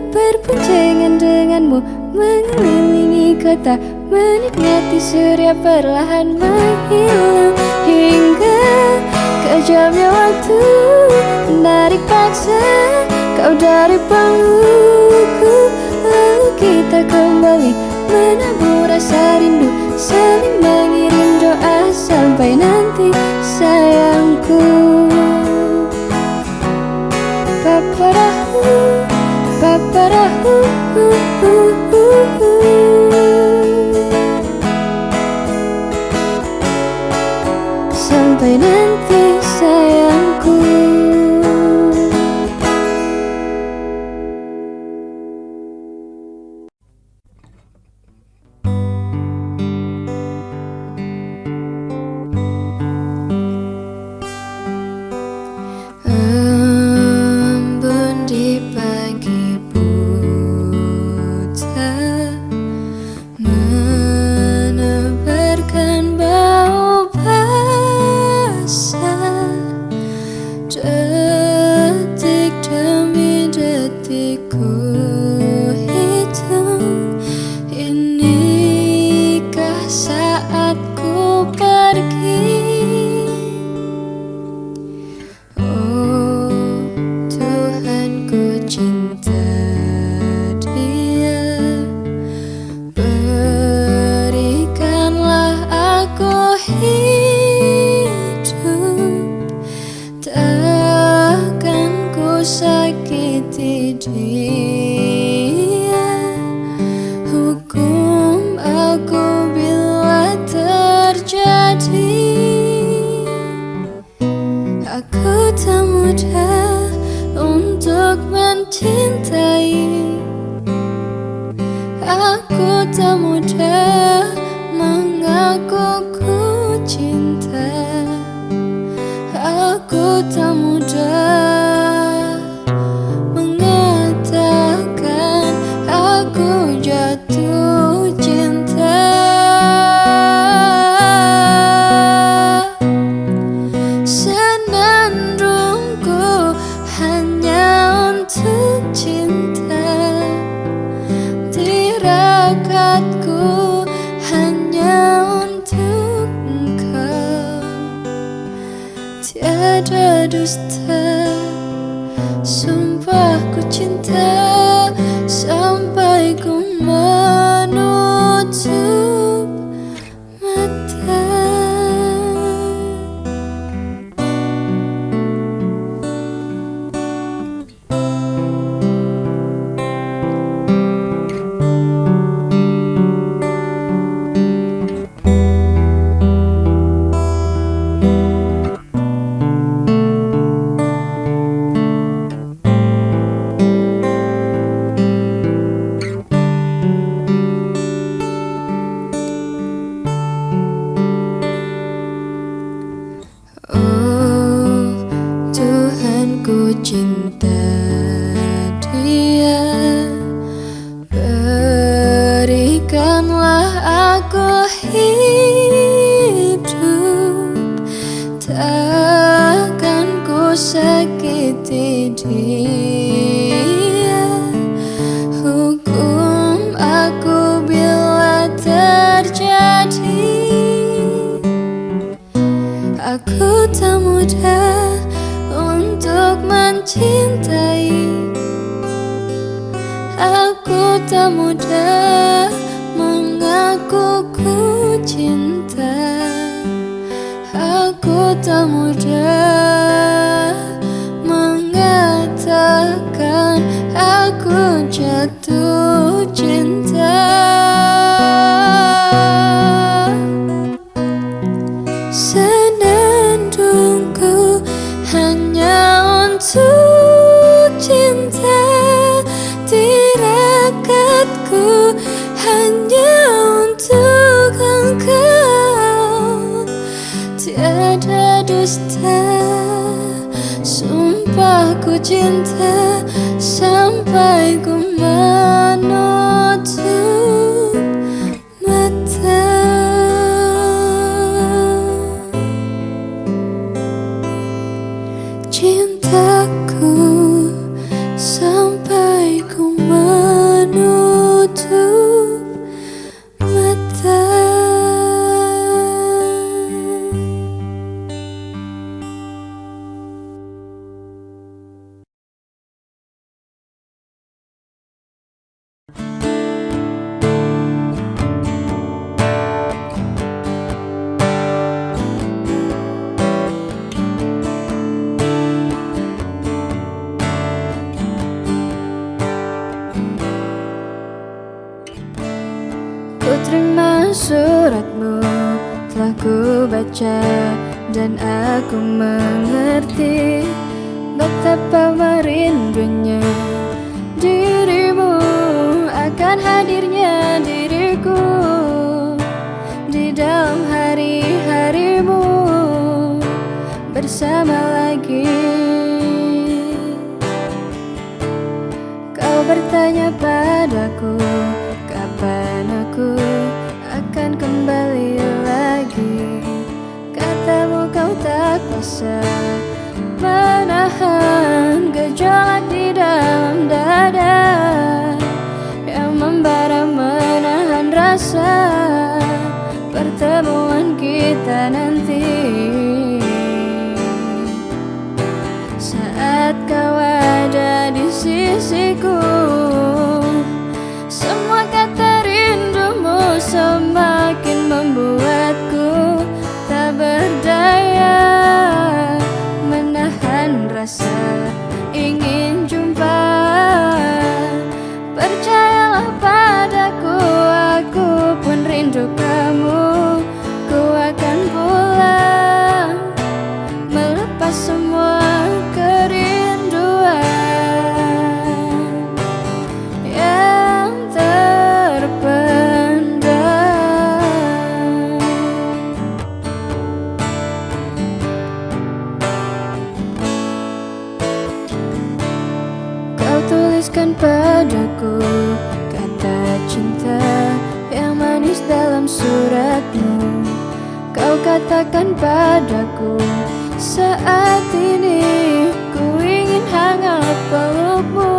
berboncengan denganmu mengelilingi kota, menikmati surya perlahan menghilang, hingga kejamnya waktu menarik paksa kau dari pelukku. Lalu kita kembali menabur rasa rindu, saling mengirim doa sampai nanti sayangku. Paparahu, paparahu, sampai nanti sayangku. Embun di pagi buta menebarkan bau basah, detik demi detik ku hitung, inikah saatku pergi. Oh Tuhan, ku cinta dia, berikanlah aku hidup, takkan ku sakiti dia. Hukum aku bila terjadi. Aku tak mudah untuk mencintai, aku tak mudah mengaku ku cinta, aku tak mudah mengatakan aku jatuh cinta. Senandungku hanya untuk cinta, tirakatku hanya untuk engkau. Tiada dusta, sumpah ku cinta sampai ku menutup mata. Oh Tuhan, ku cinta dia, berikanlah aku hidup, takkan ku sakiti dia. Hukum aku bila terjadi. Aku tak mudah untuk mencintai, aku tak mudah mengaku ku cinta, aku tak mudah mengatakan aku jatuh cinta. Senandungku hanya untuk cinta, tirakatku hanya untuk engkau. Tiada dusta, sumpah ku cinta sampai ku menutup mata. mataku sampai ku menutup mata. Ku terima suratmu, telah ku baca dan aku mengerti betapa merindunya dirimu, akan hadirnya diriku di dalam hari-harimu bersama lagi. Kau bertanya padaku, kapan aku akan kembali lagi? Katamu kau tak kuasa menahan gejolak di dalam dada yang membara menahan rasa pertemuan kita nanti. Saat kau ada di sisiku, semua kata rindumu semakin membuatku tak berdaya menahan rasa ingin jumpa. Percayalah padaku, aku pun rindu kamu. Ku akan pulang melepas semua kerinduan yang terpendam. Kau tuliskan padaku kata cinta yang manis dalam suratmu. Kau katakan padaku, saat ini ku ingin hangat pelukmu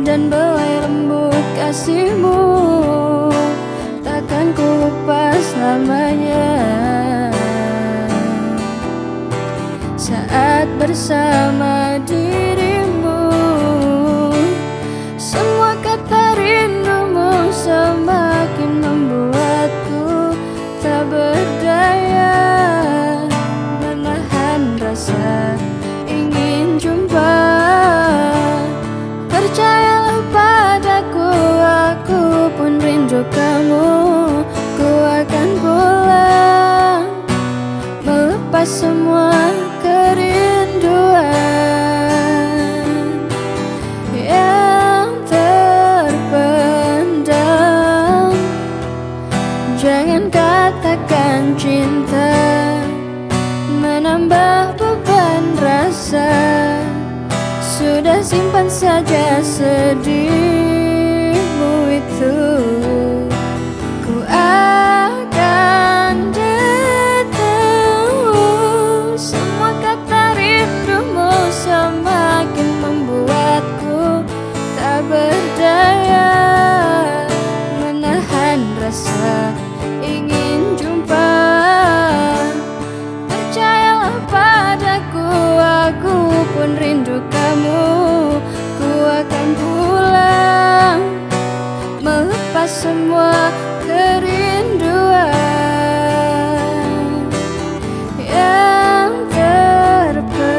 dan belai lembut kasihmu. Takkan ku lupa selamanya. Saat bersama dirimu, semua kata rindumu semakin membuatku tak berdaya menahan rasa ingin jumpa. Percayalah padaku, aku pun rindu kamu. Ku akan pulang melepas semua kerinduan yang terpendam. Jangan katakan cinta menambah beban rasa. Sudah simpan saja sedihmu itu. Ku akan datang. Semua kata rindumu semakin membuatku tak berdaya menahan rasa ingin jumpa. Percayalah padaku, aku pun rindu kamu. Ku akan pulang melepas semua kerinduan yang terpendam.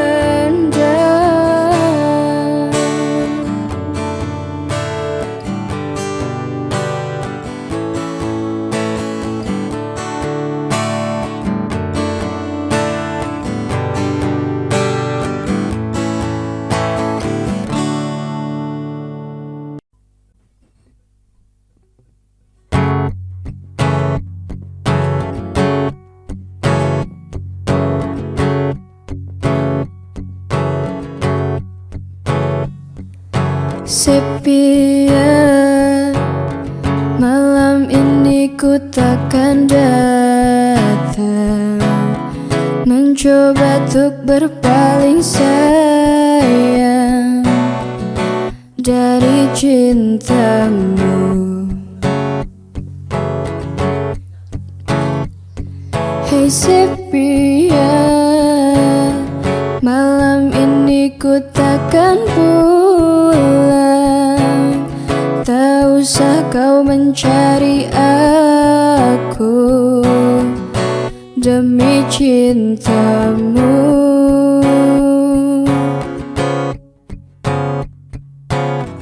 Sepia, malam ini ku takkan datang mencoba untuk berpaling sayang dari cintamu. Hey sepia, malam ini ku takkan pulang. Tak usah kau mencari aku demi cintamu.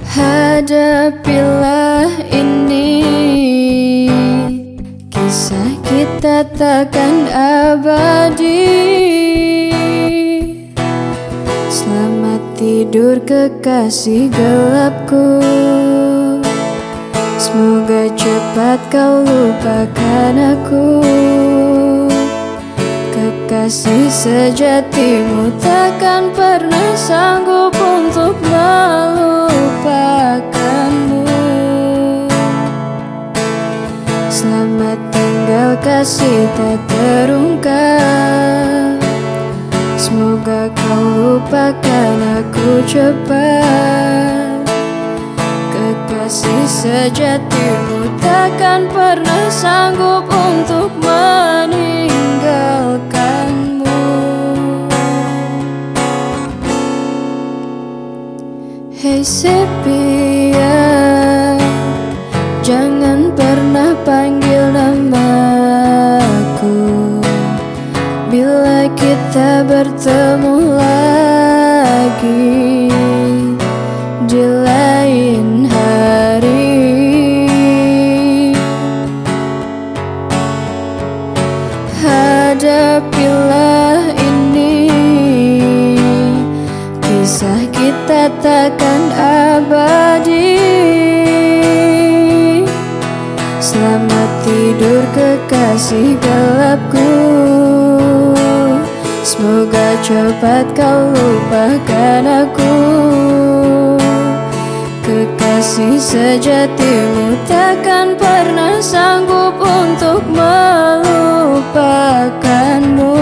Hadapilah ini, kisah kita takkan abadi. Selamat tidur kekasih gelapku, semoga cepat kau lupakan aku. Kekasih sejatimu takkan pernah sanggup untuk melupakanmu. Selamat tinggal kasih tak terungkap, semoga kau lupakan aku cepat. Kekasih sejatimu takkan pernah sanggup untuk meninggalkanmu. Hey sepia, jangan pernah panggil namaku bila kita bertemu lagi di lain hari. Hadapilah ini, kisah kita takkan abadi. Selamat tidur kekasih gelapku, semoga cepat kau lupakan aku. Kekasih sejatimu takkan pernah sanggup untuk melupakanmu.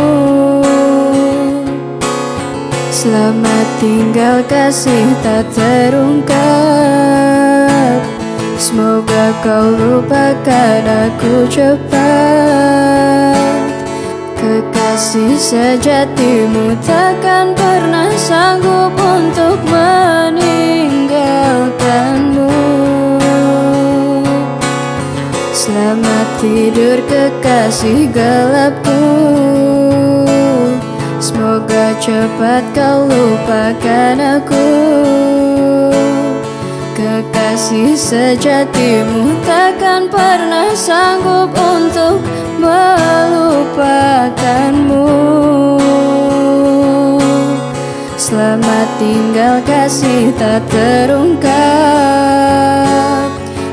Selamat tinggal kasih tak terungkap, semoga kau lupakan aku cepat. Kekasih sejatimu takkan pernah sanggup untuk meninggalkanmu. Selamat tidur kekasih gelapku, semoga cepat kau lupakan aku. Kekasih sejatimu takkan pernah sanggup untuk melupakanmu. Selamat tinggal kasih tak terungkap,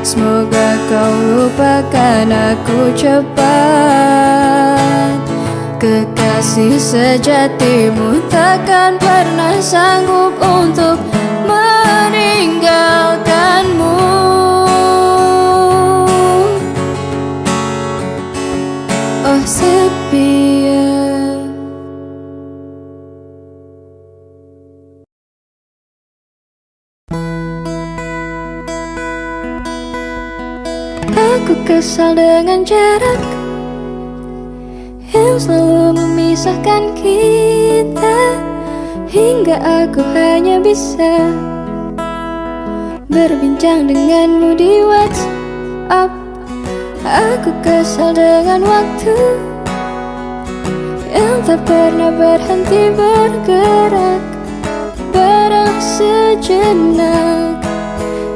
semoga kau lupakan aku cepat. Kekasih sejatimu takkan pernah sanggup untuk meninggalkanmu. Oh sepia, aku kesal dengan jarak yang selalu memisahkan kita, hingga aku hanya bisa berbincang denganmu di WhatsApp. Aku kesal dengan waktu yang tak pernah berhenti bergerak. Barang sejenak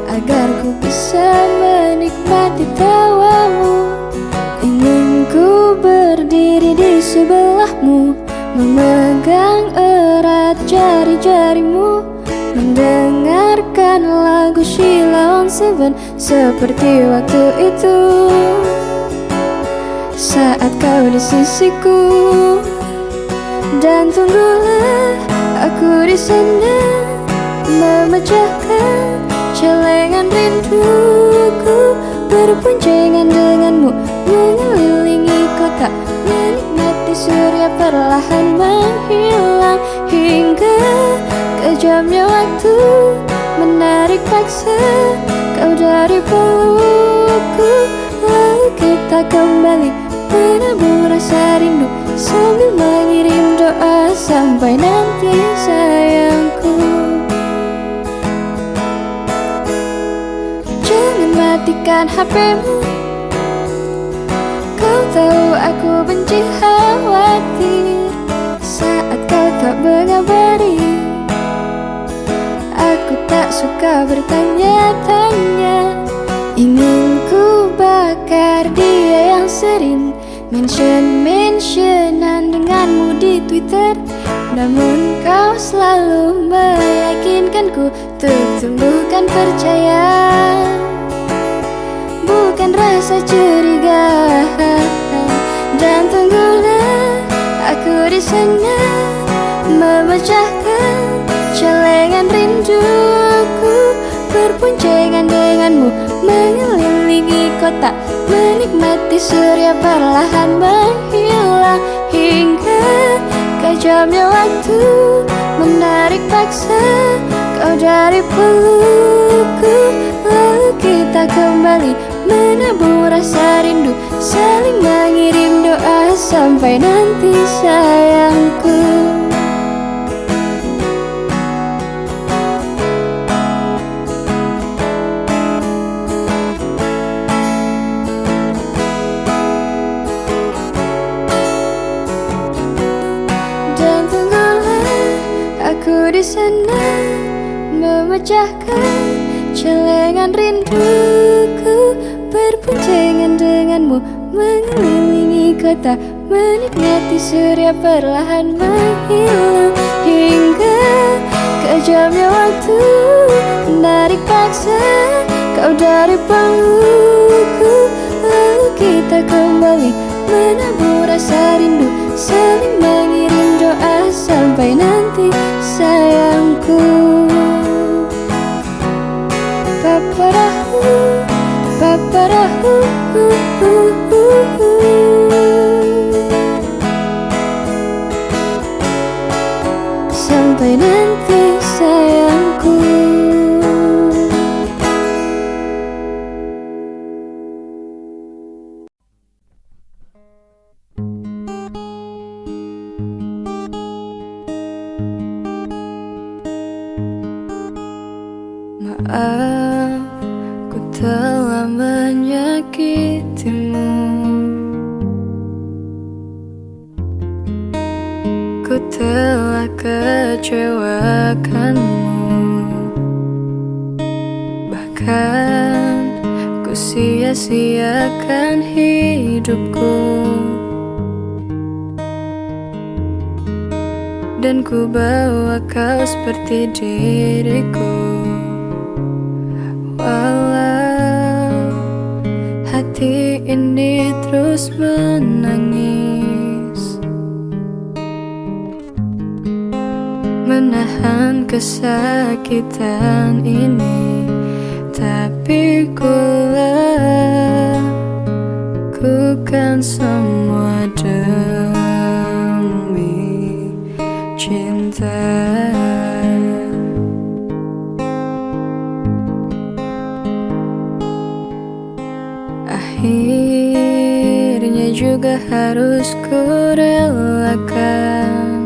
agar ku bisa menikmati tawamu. Ingin ku berdiri di sebelahmu, memegang erat jari-jarimu, mendengarkan lagu Sheila on Seven seperti waktu itu. Saat kau di sisiku, dan tunggulah aku di sana, memecahkan celengan rinduku, berboncengan denganmu, mengelilingi kota, menikmati surya perlahan menghilang, hingga kejamnya waktu menarik paksa kau dari pelukku. Lalu kita kembali menabur rasa rindu sambil mengirim doa sampai nanti sayangku. Jangan matikan HP-mu, kau tahu aku benci khawatir saat kau tak mengabari. Aku tak suka bertanya-tanya, ingin ku bakar dia yang sering mention-mentionan denganmu di Twitter. Namun kau selalu meyakinkanku untuk tumbuhkan percaya, bukan rasa curiga. Dan tunggulah aku di sana memecahkan celengan rinduku, berboncengan denganmu mengelilingi kota, menikmati surya perlahan menghilang, hingga kejamnya waktu menarik paksa kau dari pelukku. Lalu kita kembali menabur rasa rindu, saling mengirim doa sampai nanti sayangku. Dan tunggulah aku di sana memecahkan celengan rinduku, berboncengan denganmu mengelilingi kota, menikmati surya perlahan menghilang, hingga kejamnya waktu menarik paksa kau dari pelukku. Lalu kita kembali menabur rasa rindu, saling mengirim doa sampai nanti sayangku. Paparahu, paparahu, sampai nanti sayangku. Maaf, ku telah menyakitimu, ku telah kecewakanmu, bahkan ku sia-siakan hidupku, dan ku bawa kau seperti diriku. Walau hati ini terus menangis, menahan kesakitan ini, tapi ku lakukan semua demi cinta. Akhirnya juga harus ku relakan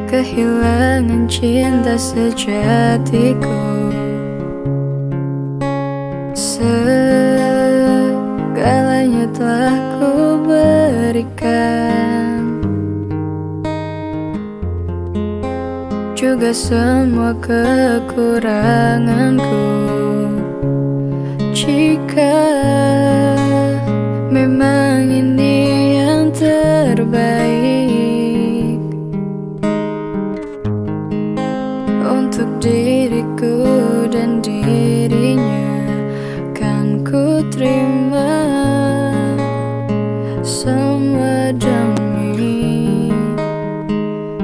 kehilangan cinta sejatiku. Segalanya telah ku berikan, juga semua kekuranganku. Jika memang ini yang terbaik untuk diriku dan dirinya, kan ku terima semua demi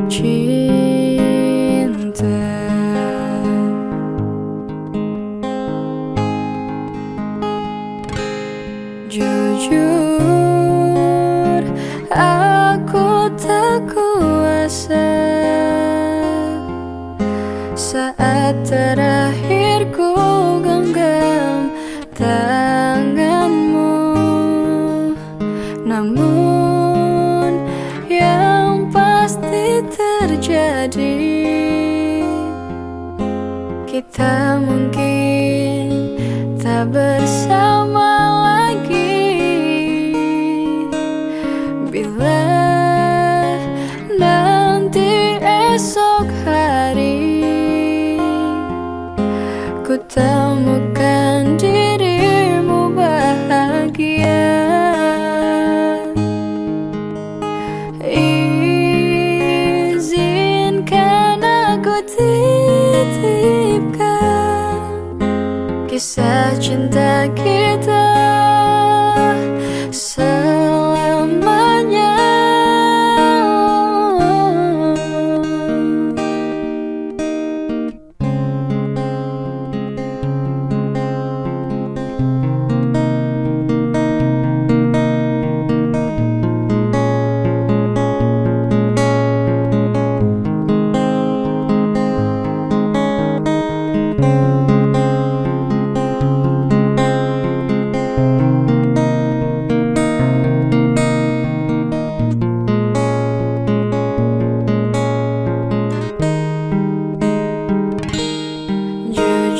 cinta. Jujur terjadi. Kita mungkin tak bersama lagi bila nanti esok hari ku temukan dirimu bahagia. Izinkan aku titipkan kisah cinta kita selamanya.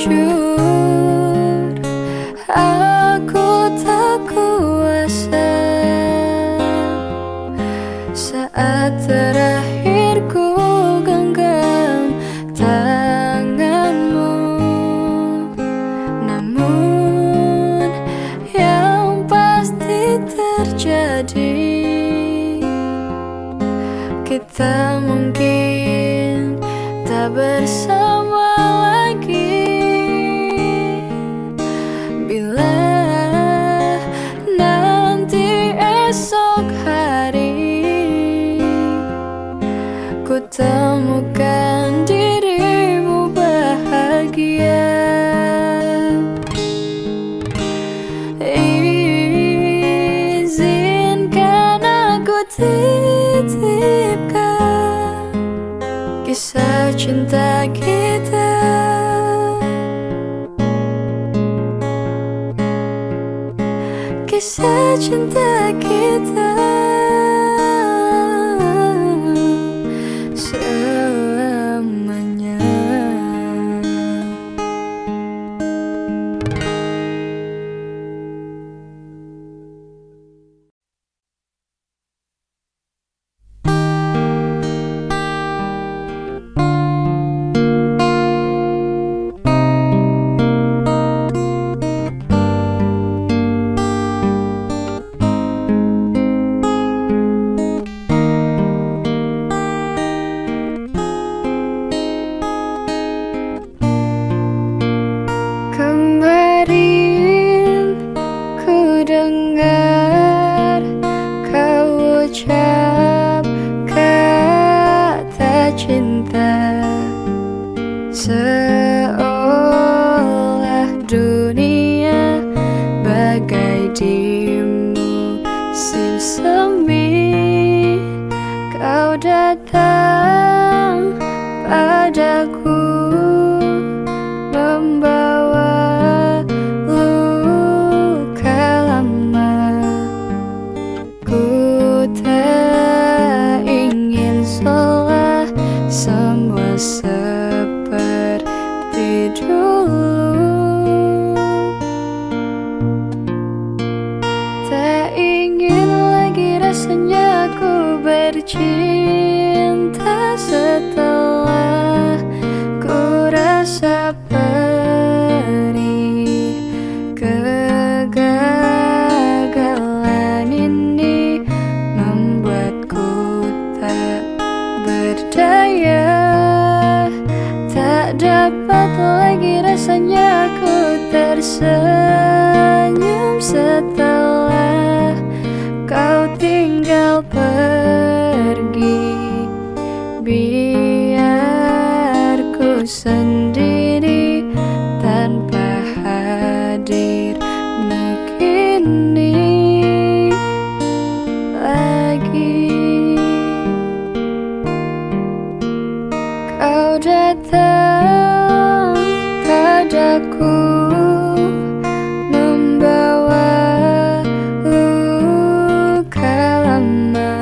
Jujur, aku tak kuasa saat terakhir ku genggam tanganmu. Namun yang pasti terjadi, kita mungkin tak bersama lagi bila nanti esok hari ku temukan dirimu bahagia. Izinkan aku titipkan kisah cinta kita kisah cinta kita selamanya. Kemarin ku dengar kau ucap kata cinta, seolah dunia bagai di musim semi. Kau datang padaku membawa luka lama. Ku tak ingin seolah semua seperti dulu. Tak ingin lagi rasanya ku bercinta setelah ku rasa perih. Kegagalan ini membuatku tak berdaya. Tak dapat lagi rasanya ku tersenyum setelah kau tinggal pergi. Biar ku sendiri tanpa hadirmu kini lagi. Kau datang padaku membawa luka lama.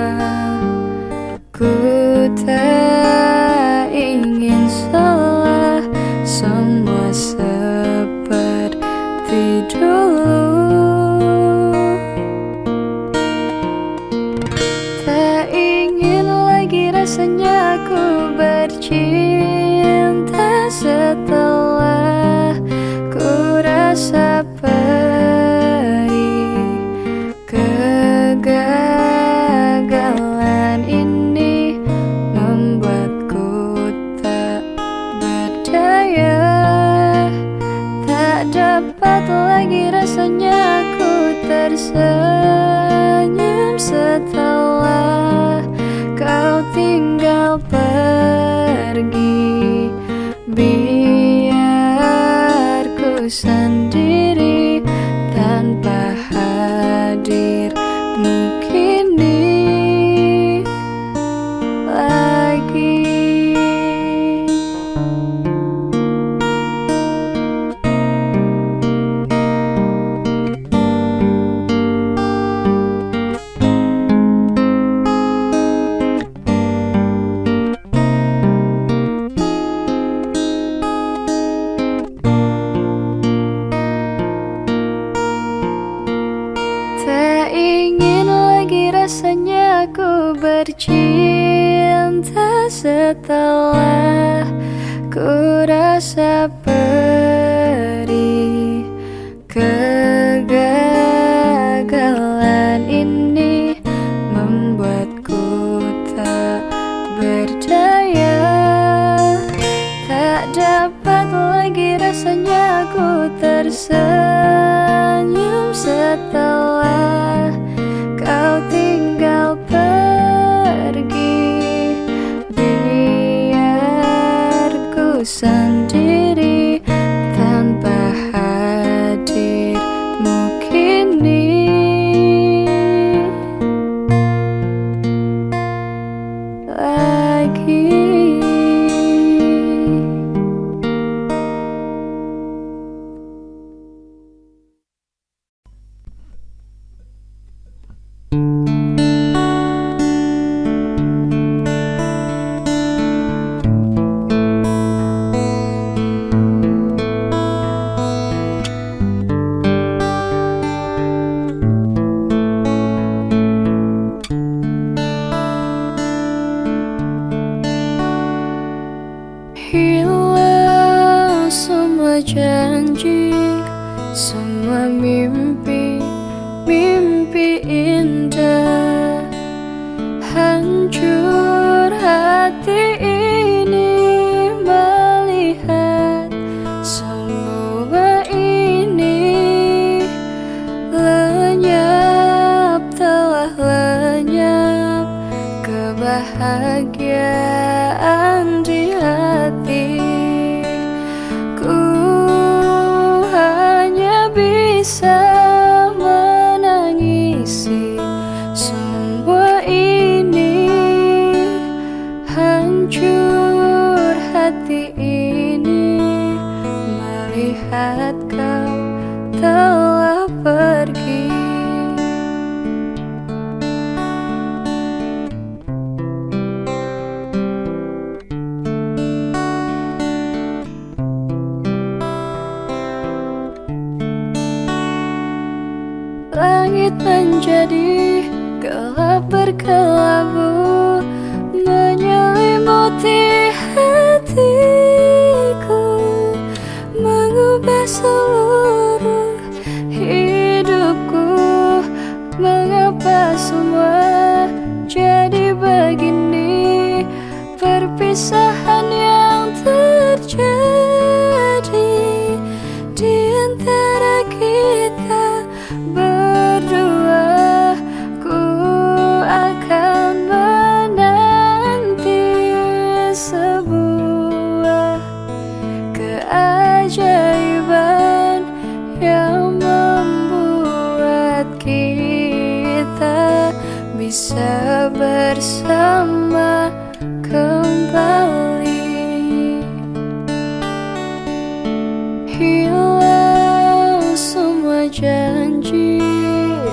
sendiri tanpa hadirmu kini lagi. Tak ingin lagi rasanya aku bercinta setelah ku rasa perih. Kegagalan ini membuatku tak berdaya. Tak dapat lagi rasanya aku tersenyum setelah kau tinggal pergi. Biar ku sendiri tanpa hadirmu kini lagi. Hilang semua janji, semua mimpi, mimpi indah. Hancur hati ini melihat semua ini. Lenyap, telah lenyap kebahagiaan di hati. Ku hanya bisa menangisi semua ini. Hancur hati ini melihat kau telah pergi. Langit menjadi gelap berkelabu, menyelimuti hatiku, mengubah seluruh hidupku. Mengapa semua jadi begini? Perpisahan yang terjadi di antara kita berdua. Ku akan menanti sebuah keajaiban yang membuat kita bisa bersama kembali. Hilang semua janji,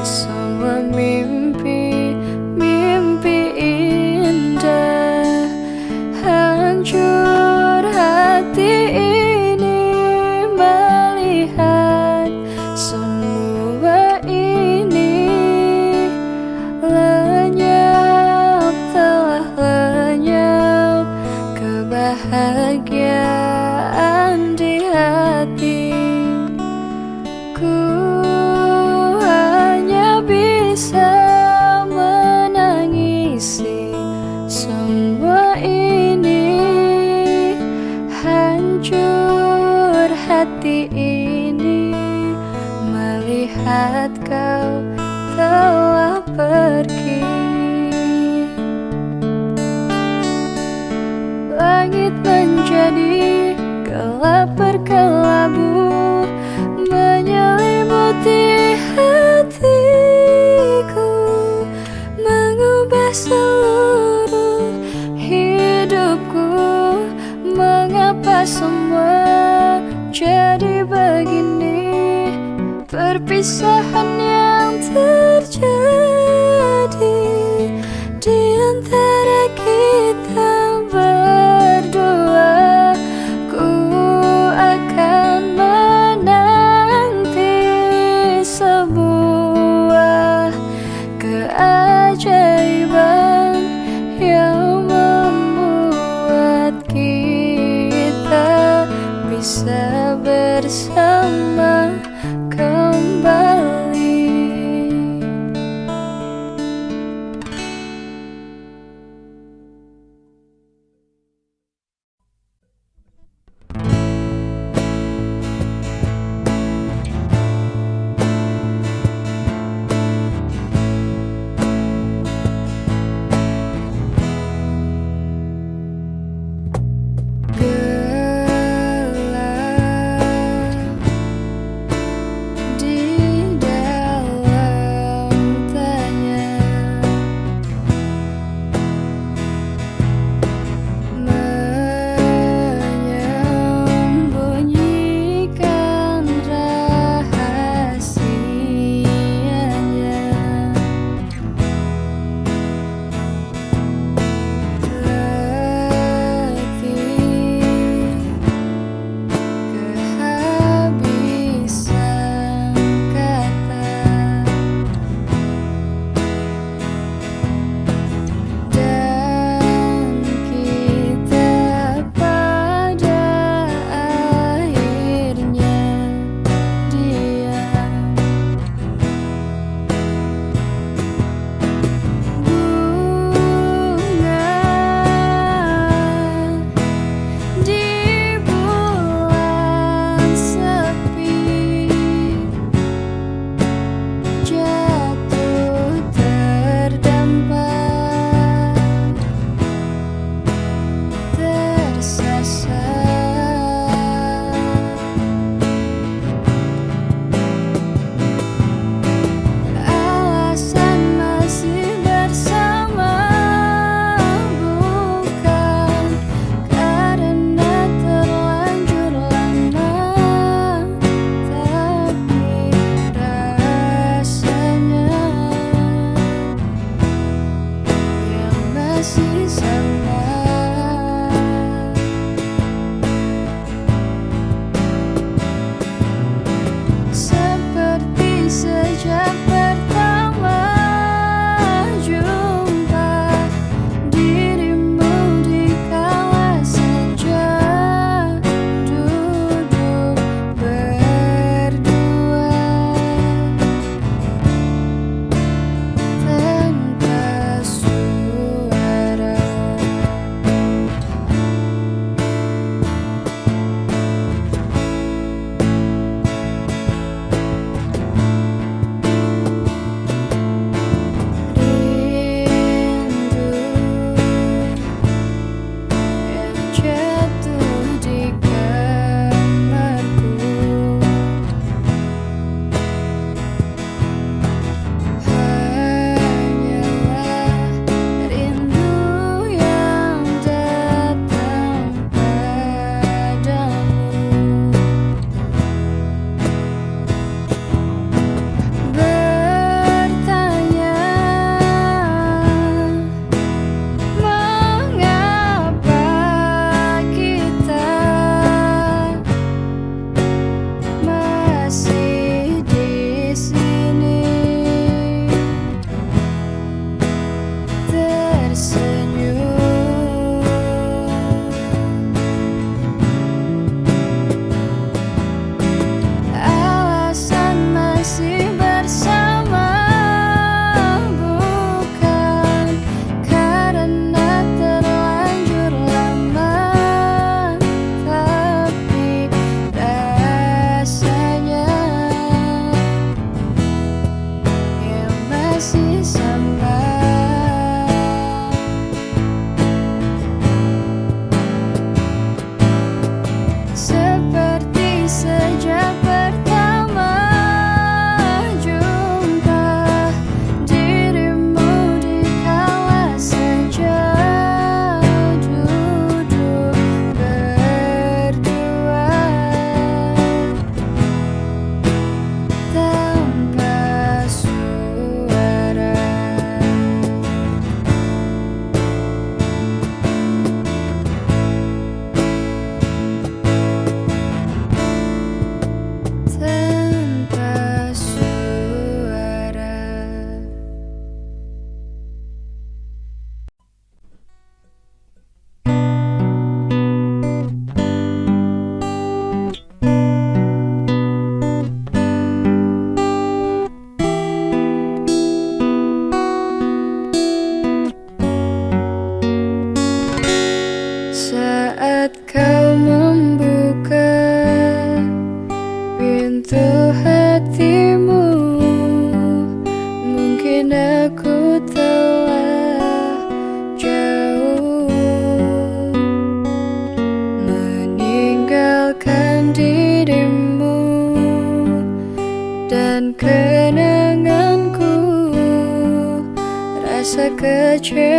semua mimpi, mimpi indah. Hancur hati ini melihat semua ini. Lenyap, telah lenyap seluruh hidupku. Mengapa semua jadi begini? Perpisahan yang terjadi di antara kita berdua. Ku akan menanti sebuah keajaiban yang membuat kita bisa bersama kembali.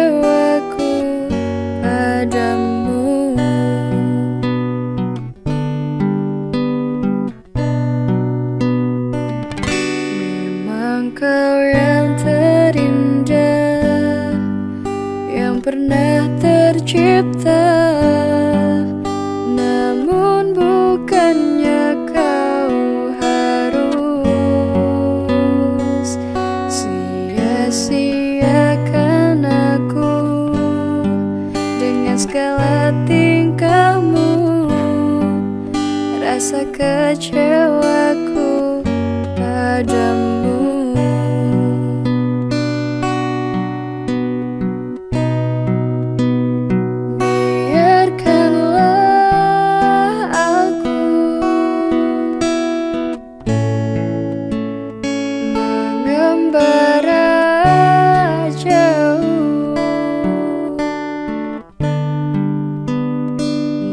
kecewaku padamu. Memang kau yang terindah yang pernah tercipta, namun bukannya kau harus sia-siakan aku dengan segala tingkahmu. Rasa kecewaku padamu.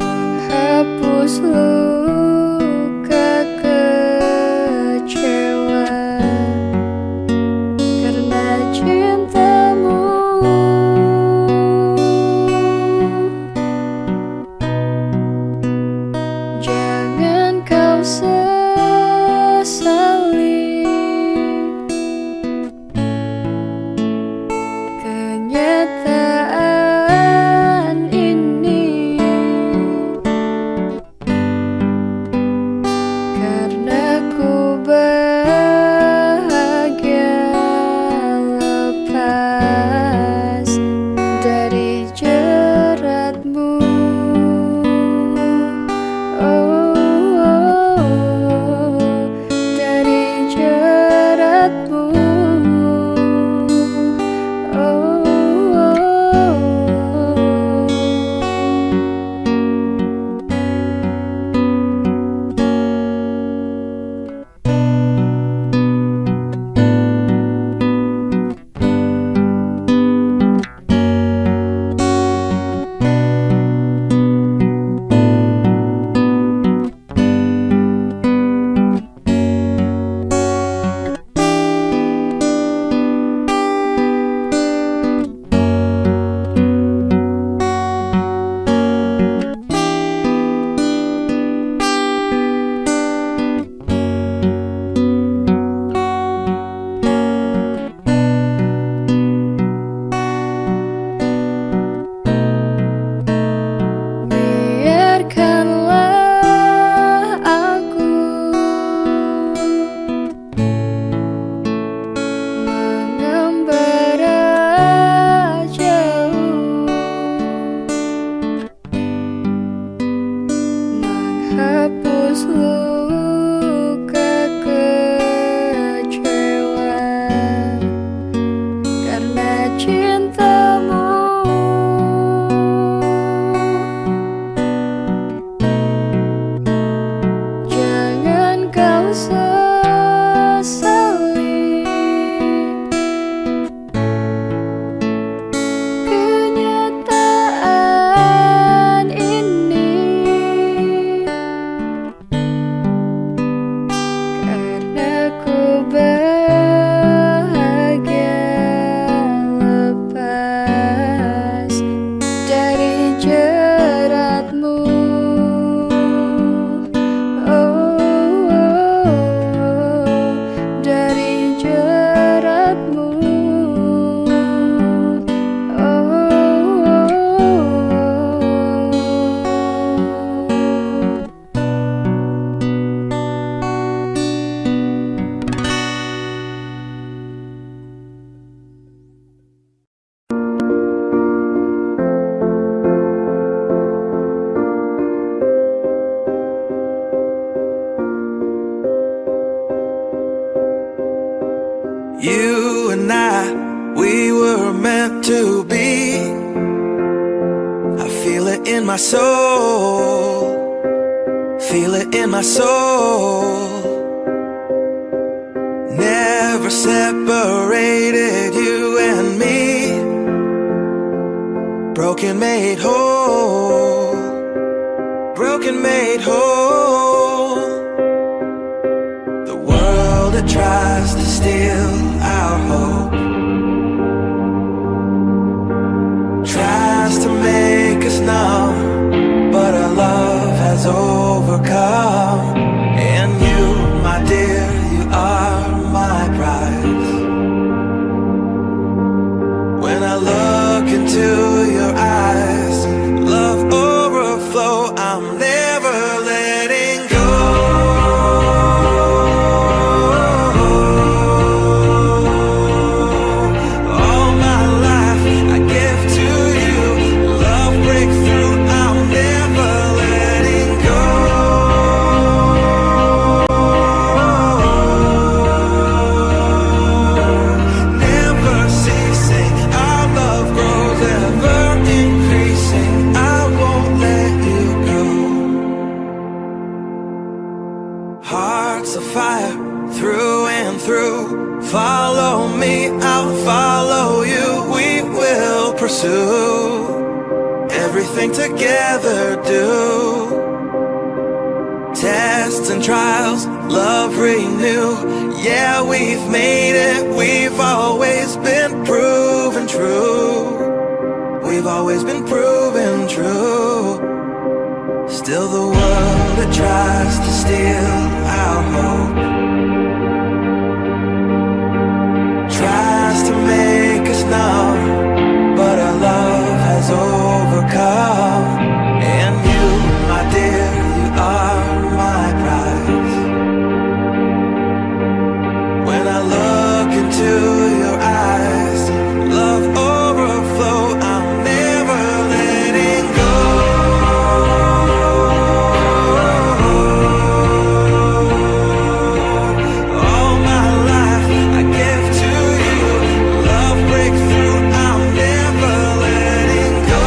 Menghapus luka kecewa karena cintamu. Jangan kau sesali kenyataan ini, karena ku bahagia lepas dari jeratmu. Dari jeratmu. Biarkanlah aku mengembara jauh, menghapus luka kecewa karena cintamu. Jangan kau sesali kenyataan ini, karena ku bahagia lepas dari jeratmu. Dari jeratmu. You and I, we were meant to be. I feel it in my soul, feel it in my soul. Never separated, you and me. Broken made whole, broken made whole. The world that tries to steal our hope make us numb, but our love has overcome. And you, my dear, you are my prize. When I look into your eyes, love overflow, I'm never letting go. All my life I give to you, love breakthrough, I'm never letting go. Never ceasing, our love grows, ever increasing, I won't let you go. Hearts of fire, through and through, follow me, I'll follow you, we will pursue everything together, do tests and trials, love renew. Yeah, we've made it, we've always been proven true. We've always been proven true. Still the world that tries to steal our hope, tries to make us numb, but our love has overcome. And you, my dear, you are my prize. When I look into your eyes, love overflow, I'm never letting go. All my life I give to you, love breakthrough, I'm never letting go.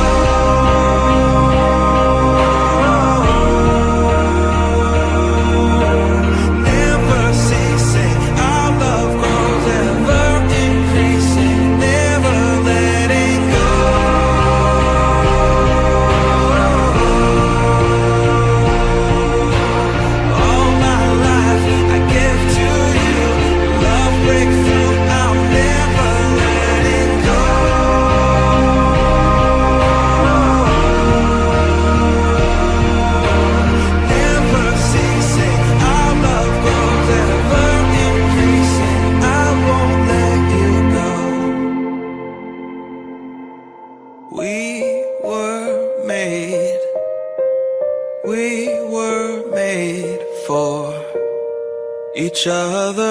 Never ceasing, our love grows, ever increasing, never letting go. All my life I give to you, love breakthrough, I'm never letting go. Never ceasing, our love grows, ever increasing, I won't let you go. We were made for each other.